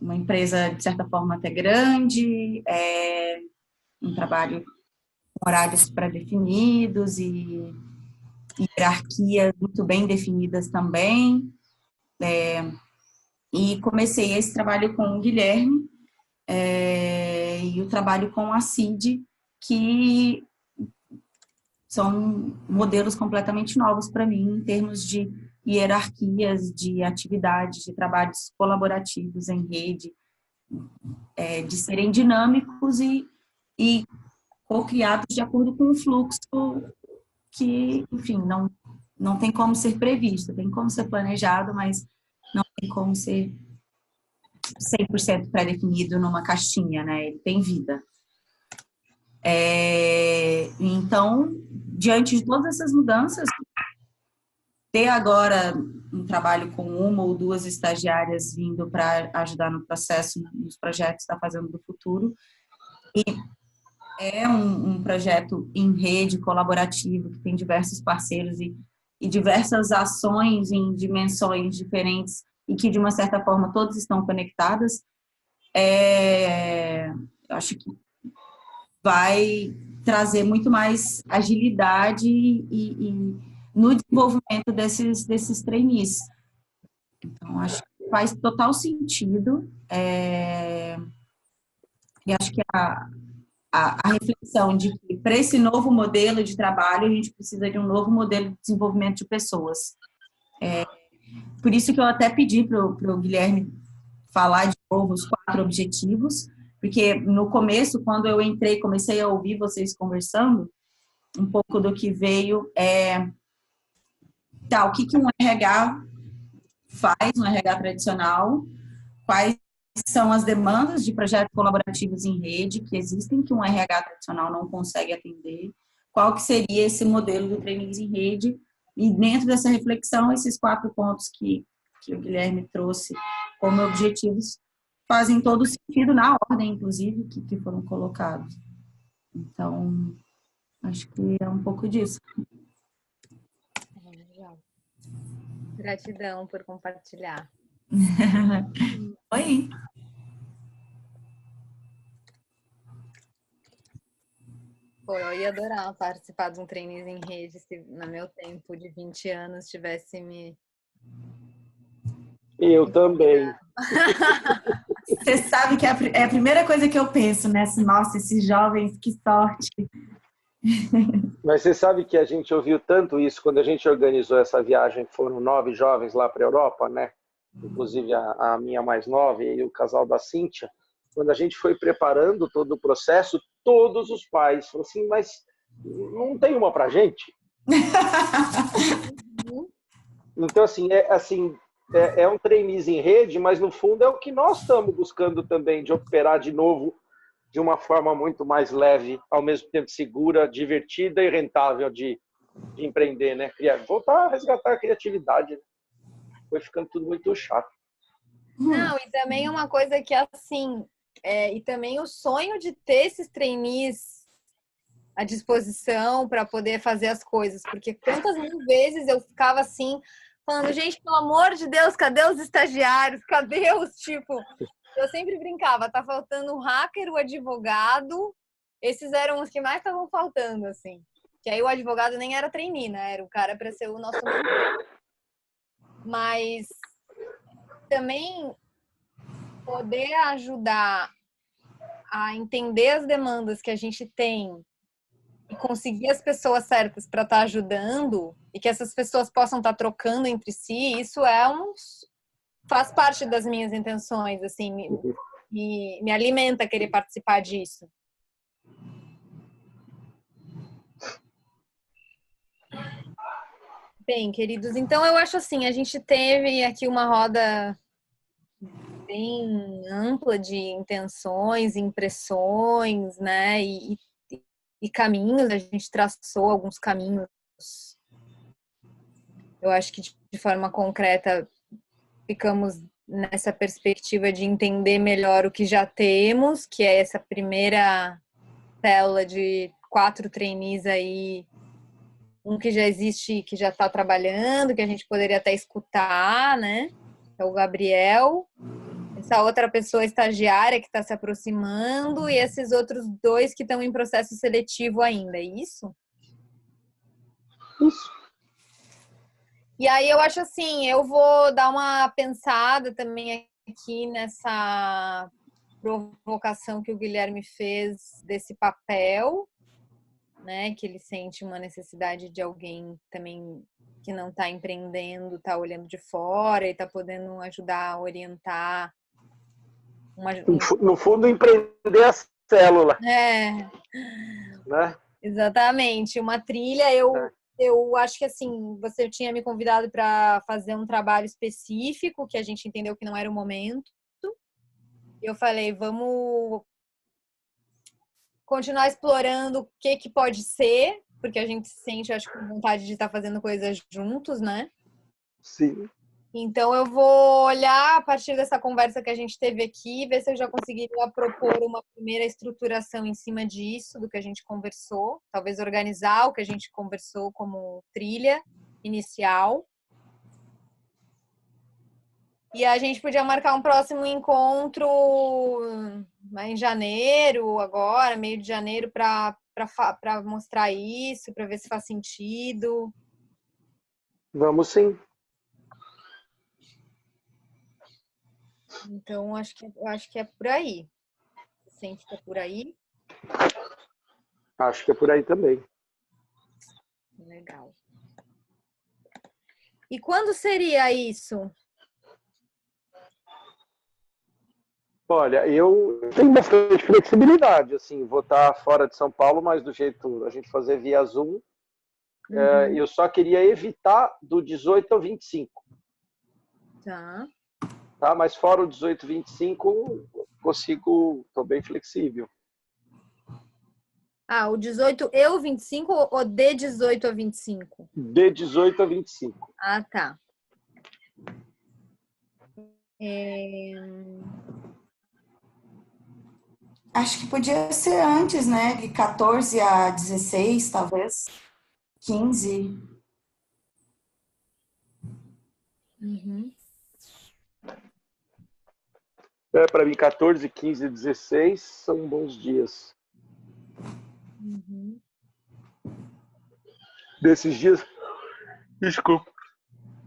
uma empresa, de certa forma, até grande, um trabalho com horários pré-definidos e hierarquias muito bem definidas também. E comecei esse trabalho com o Guilherme e o trabalho com a CID, que são modelos completamente novos para mim, em termos de hierarquias, de atividades, de trabalhos colaborativos em rede, de serem dinâmicos e co-criados de acordo com um fluxo que, enfim, não tem como ser previsto, tem como ser planejado, mas não tem como ser 100% pré-definido numa caixinha, né? Ele tem vida. Então, diante de todas essas mudanças, ter agora um trabalho com uma ou duas estagiárias vindo para ajudar no processo, nos projetos da Fazenda do Futuro, e é um projeto em rede, colaborativo, que tem diversos parceiros e diversas ações em dimensões diferentes e que, de uma certa forma, todas estão conectadas. Eu acho que vai trazer muito mais agilidade e no desenvolvimento desses trainees. Então, acho que faz total sentido. E acho que a reflexão de que, para esse novo modelo de trabalho, a gente precisa de um novo modelo de desenvolvimento de pessoas. Por isso que eu até pedi para o Guilherme falar de novo os 4 objetivos, porque no começo, quando eu entrei, comecei a ouvir vocês conversando, um pouco do que veio o que um RH faz, um RH tradicional, quais são as demandas de projetos colaborativos em rede que existem, que um RH tradicional não consegue atender, qual que seria esse modelo do trainees em rede, e dentro dessa reflexão, esses 4 pontos que o Guilherme trouxe como objetivos fazem todo sentido na ordem, inclusive, que foram colocados. Então, acho que é um pouco disso. Legal. Gratidão por compartilhar. Oi. Pô, eu ia adorar participar de um trainees em rede se no meu tempo de 20 anos tivesse me... Eu também. Você sabe que é a primeira coisa que eu penso, né? Nossa, esses jovens, que sorte. Mas você sabe que a gente ouviu tanto isso quando a gente organizou essa viagem, foram 9 jovens lá para a Europa, né? Inclusive a minha mais nova e o casal da Cíntia. Quando a gente foi preparando todo o processo, todos os pais falaram assim, mas não tem uma para gente? Então, assim, é um trainees em rede, mas no fundo é o que nós estamos buscando também, de operar de novo de uma forma muito mais leve, ao mesmo tempo segura, divertida e rentável de empreender, né? Voltar a resgatar a criatividade. Né? Foi ficando tudo muito chato. Não, e também uma coisa que, assim, e também o sonho de ter esses trainees à disposição para poder fazer as coisas, porque quantas mil vezes eu ficava assim, falando, gente, pelo amor de Deus, cadê os estagiários? Cadê os, tipo... Eu sempre brincava, tá faltando o hacker, o advogado, esses eram os que mais estavam faltando, assim. Que aí o advogado nem era trainee, né? Era o cara para ser o nosso mentor. Mas também poder ajudar a entender as demandas que a gente tem conseguir as pessoas certas para estar ajudando e que essas pessoas possam estar trocando entre si, isso faz parte das minhas intenções, assim, me alimenta querer participar disso. Bem, queridos, então eu acho assim, a gente teve aqui uma roda bem ampla de intenções, impressões, né, e caminhos, a gente traçou alguns caminhos. Eu acho que de forma concreta ficamos nessa perspectiva de entender melhor o que já temos, que é essa primeira célula de 4 trainees aí, um que já existe, que já está trabalhando, que a gente poderia até escutar, né? É o Gabriel. Essa outra pessoa estagiária que está se aproximando e esses outros 2 que estão em processo seletivo ainda, é isso? Isso. E aí eu acho assim, eu vou dar uma pensada também aqui nessa provocação que o Guilherme fez desse papel, né? Que ele sente uma necessidade de alguém também que não está empreendendo, está olhando de fora e está podendo ajudar a orientar. No fundo, empreender a célula. É, Né? exatamente. Uma trilha, eu acho que assim, você tinha me convidado para fazer um trabalho específico, que a gente entendeu que não era o momento. Eu falei, vamos continuar explorando o que pode ser, porque a gente sente, acho que, vontade de estar fazendo coisas juntos, né? Sim. Então, eu vou olhar a partir dessa conversa que a gente teve aqui, ver se eu já conseguiria propor uma primeira estruturação em cima disso, do que a gente conversou. Talvez organizar o que a gente conversou como trilha inicial. E a gente podia marcar um próximo encontro em janeiro, agora, meio de janeiro, para mostrar isso, para ver se faz sentido. Vamos sim. Então, acho que é por aí. Você sente que é por aí? Acho que é por aí também. Legal. E quando seria isso? Olha, eu tenho bastante flexibilidade, assim, vou estar fora de São Paulo, mas do jeito a gente fazer via Zoom. Eu só queria evitar do 18 ao 25. Tá? Mas fora o 18 e 25, consigo, estou bem flexível. O 18 e o 25 ou de 18 a 25? De 18 a 25. Ah, tá. Acho que podia ser antes, né? De 14 a 16, talvez. 15. Para mim, 14, 15 e 16 são bons dias. Desses dias, desculpa,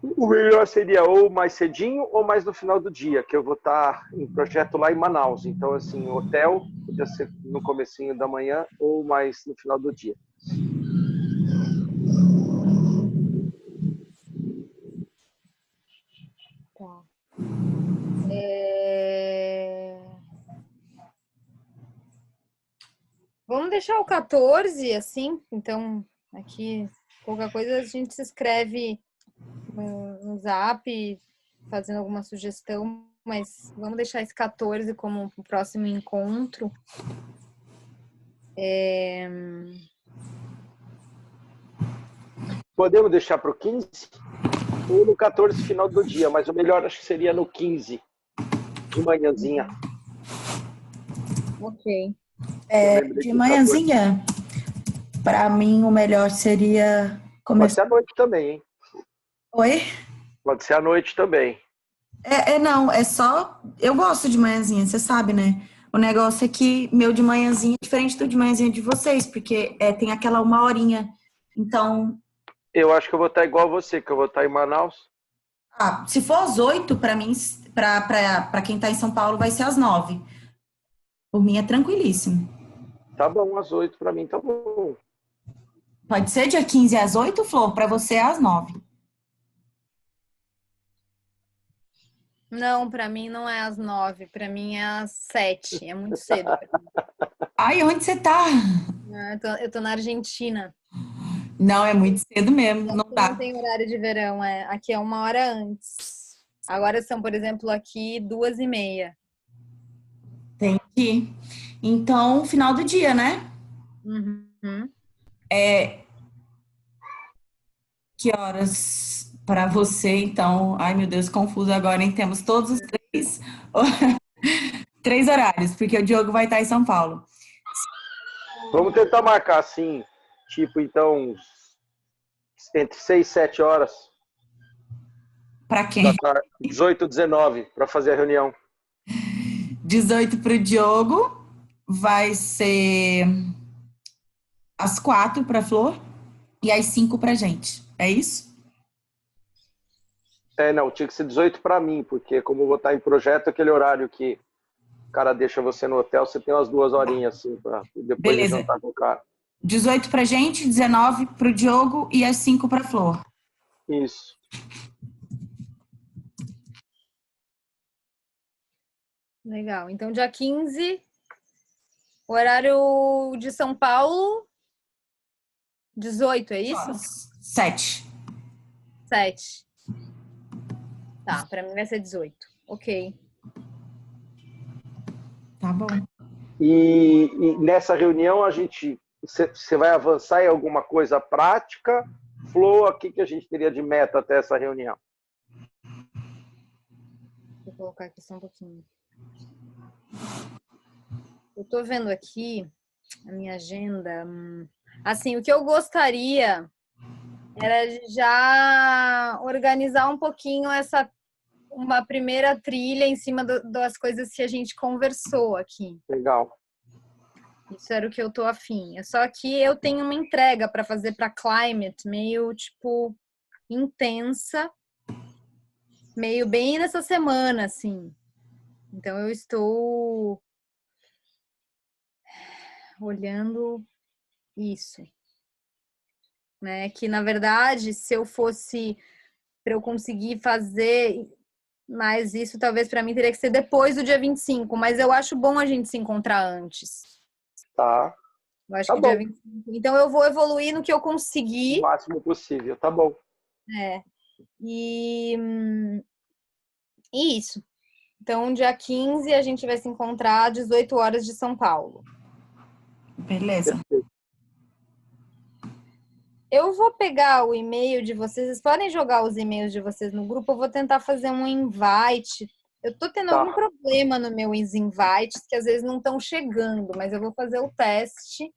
o melhor seria ou mais cedinho ou mais no final do dia, que eu vou estar em projeto lá em Manaus. Então, assim, hotel podia ser no comecinho da manhã ou mais no final do dia. Tá. Vamos deixar o 14, assim, então, aqui, qualquer coisa a gente se escreve no Zap, fazendo alguma sugestão, mas vamos deixar esse 14 como o próximo encontro. Podemos deixar para o 15 ou no 14 final do dia, mas o melhor acho que seria no 15, de manhãzinha. Ok. De manhãzinha, para mim o melhor seria Pode ser à noite também, hein? Oi? Pode ser à noite também. Não, é só... Eu gosto de manhãzinha, você sabe, né? O negócio é que meu de manhãzinha é diferente do de manhãzinha de vocês, porque tem aquela 1 horinha. Então... Eu acho que eu vou estar igual a você, que eu vou estar em Manaus. Se for às 8, para mim, para quem está em São Paulo, vai ser às 9. Por mim é tranquilíssimo. Tá bom, às 8 para mim tá bom. Pode ser dia 15 às 8, Flor? Para você é às 9. Não, pra mim não é às 9, pra mim é às 7. É muito cedo pra mim. Ai, onde você tá? Eu tô na Argentina. Não, é muito cedo mesmo, não Aqui não dá. tem horário de verão, aqui é 1 hora antes. Agora são, por exemplo, aqui 2h30. Entendi. Então, final do dia, né? Uhum. Que horas para você, então? Ai, meu Deus, confuso agora, hein? Temos todos os três, três horários, porque o Diogo vai estar em São Paulo. Vamos tentar marcar assim, tipo, então, entre 6 e 7 horas Para da quem? tarde, 18 19, para fazer a reunião. 18 para o Diogo, vai ser às 4 para Flor e às 5 para gente. É isso? Não, tinha que ser 18 para mim, porque como eu vou estar em projeto, aquele horário que o cara deixa você no hotel, você tem umas 2 horinhas assim, para depois de Beleza. jantar com o cara. 18 para gente, 19 para o Diogo e às 5 para Flor. Isso. Legal. Então, dia 15, horário de São Paulo, 18, é isso? 7. 7. Tá, pra mim vai ser 18. Ok. Tá bom. E nessa reunião você vai avançar em alguma coisa prática? Flor, o que a gente teria de meta até essa reunião? Vou colocar aqui só um pouquinho. Eu tô vendo aqui a minha agenda. Assim, o que eu gostaria era de já organizar um pouquinho uma primeira trilha em cima das coisas que a gente conversou aqui. Legal. Isso era o que eu tô afim. Só que eu tenho uma entrega para fazer para Climate meio tipo intensa, meio bem nessa semana, assim. Então eu estou olhando isso, né? Que na verdade, se eu fosse para eu conseguir fazer mais isso, talvez para mim teria que ser depois do dia 25, mas eu acho bom a gente se encontrar antes. Tá. Eu acho Tá que bom. dia 25. Então eu vou evoluir no que eu O conseguir. máximo possível. Tá bom. E isso. Então, dia 15 a gente vai se encontrar às 18 horas de São Paulo. Beleza. Perfeito. Eu vou pegar o e-mail de vocês. Vocês podem jogar os e-mails de vocês no grupo. Eu vou tentar fazer um invite. Eu tô tendo algum problema no meu invites que às vezes não estão chegando, mas eu vou fazer o teste.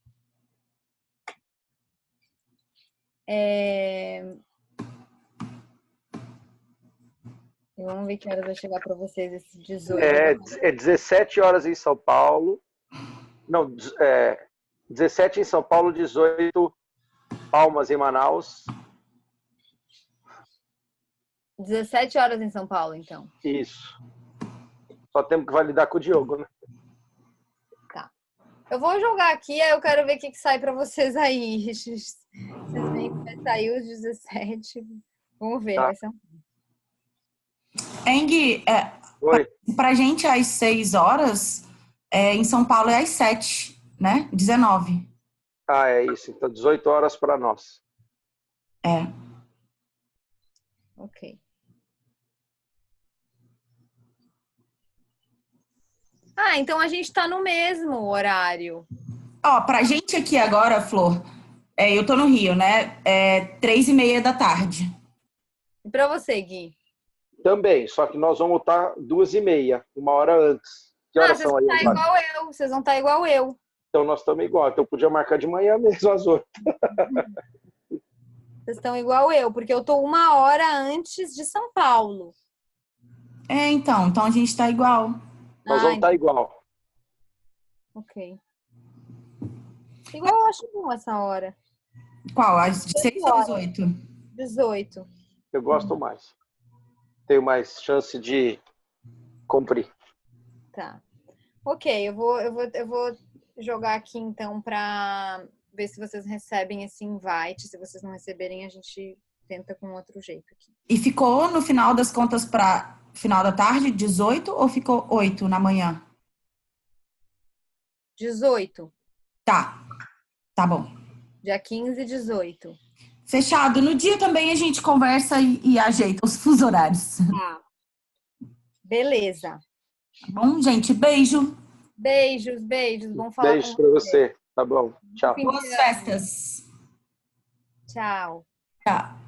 Vamos ver que horas vai chegar para vocês esse 18. É 17 horas em São Paulo. Não, 17 em São Paulo, 18 Palmas em Manaus. 17 horas em São Paulo, então. Isso. Só temos que validar com o Diogo, né? Tá. Eu vou jogar aqui, aí eu quero ver o que sai para vocês aí. Vocês veem que vai sair os 17. Vamos ver, Tá. vai ser um... Eng, Oi. pra gente às 6 horas, em São Paulo é às 7, né? 19. Ah, é isso. Então, 18 horas para nós. Ok. Então a gente tá no mesmo horário. Ó, pra gente aqui agora, Flor, eu tô no Rio, né? 3h30 da tarde. E pra você, Gui? Também, só que nós vamos estar 2h30, 1 hora antes. Que horas vocês são vão aí? estar igual eu. Vocês vão estar igual eu. Então, nós estamos igual. Então, podia marcar de manhã mesmo, às 8. Vocês estão igual eu, porque eu tô 1 hora antes de São Paulo. Então a gente tá igual. Nós vamos estar igual. Ok. Igual eu acho bom essa hora. Qual? Às 6 ou às 8? 18. Eu gosto mais. Tenho mais chance de cumprir. Tá. Ok, eu vou jogar aqui então para ver se vocês recebem esse invite. Se vocês não receberem, a gente tenta com outro jeito aqui. E ficou, no final das contas, para final da tarde, 18 ou ficou 8 na manhã? 18. Tá bom. Dia 15 e 18. Fechado. No dia também a gente conversa e ajeita os fusos horários. Tá. Beleza. Tá bom, gente? Beijo. Beijos. Vamos falar Beijos com para você. Tá bom. Tchau. Boas festas. Tchau. Tchau.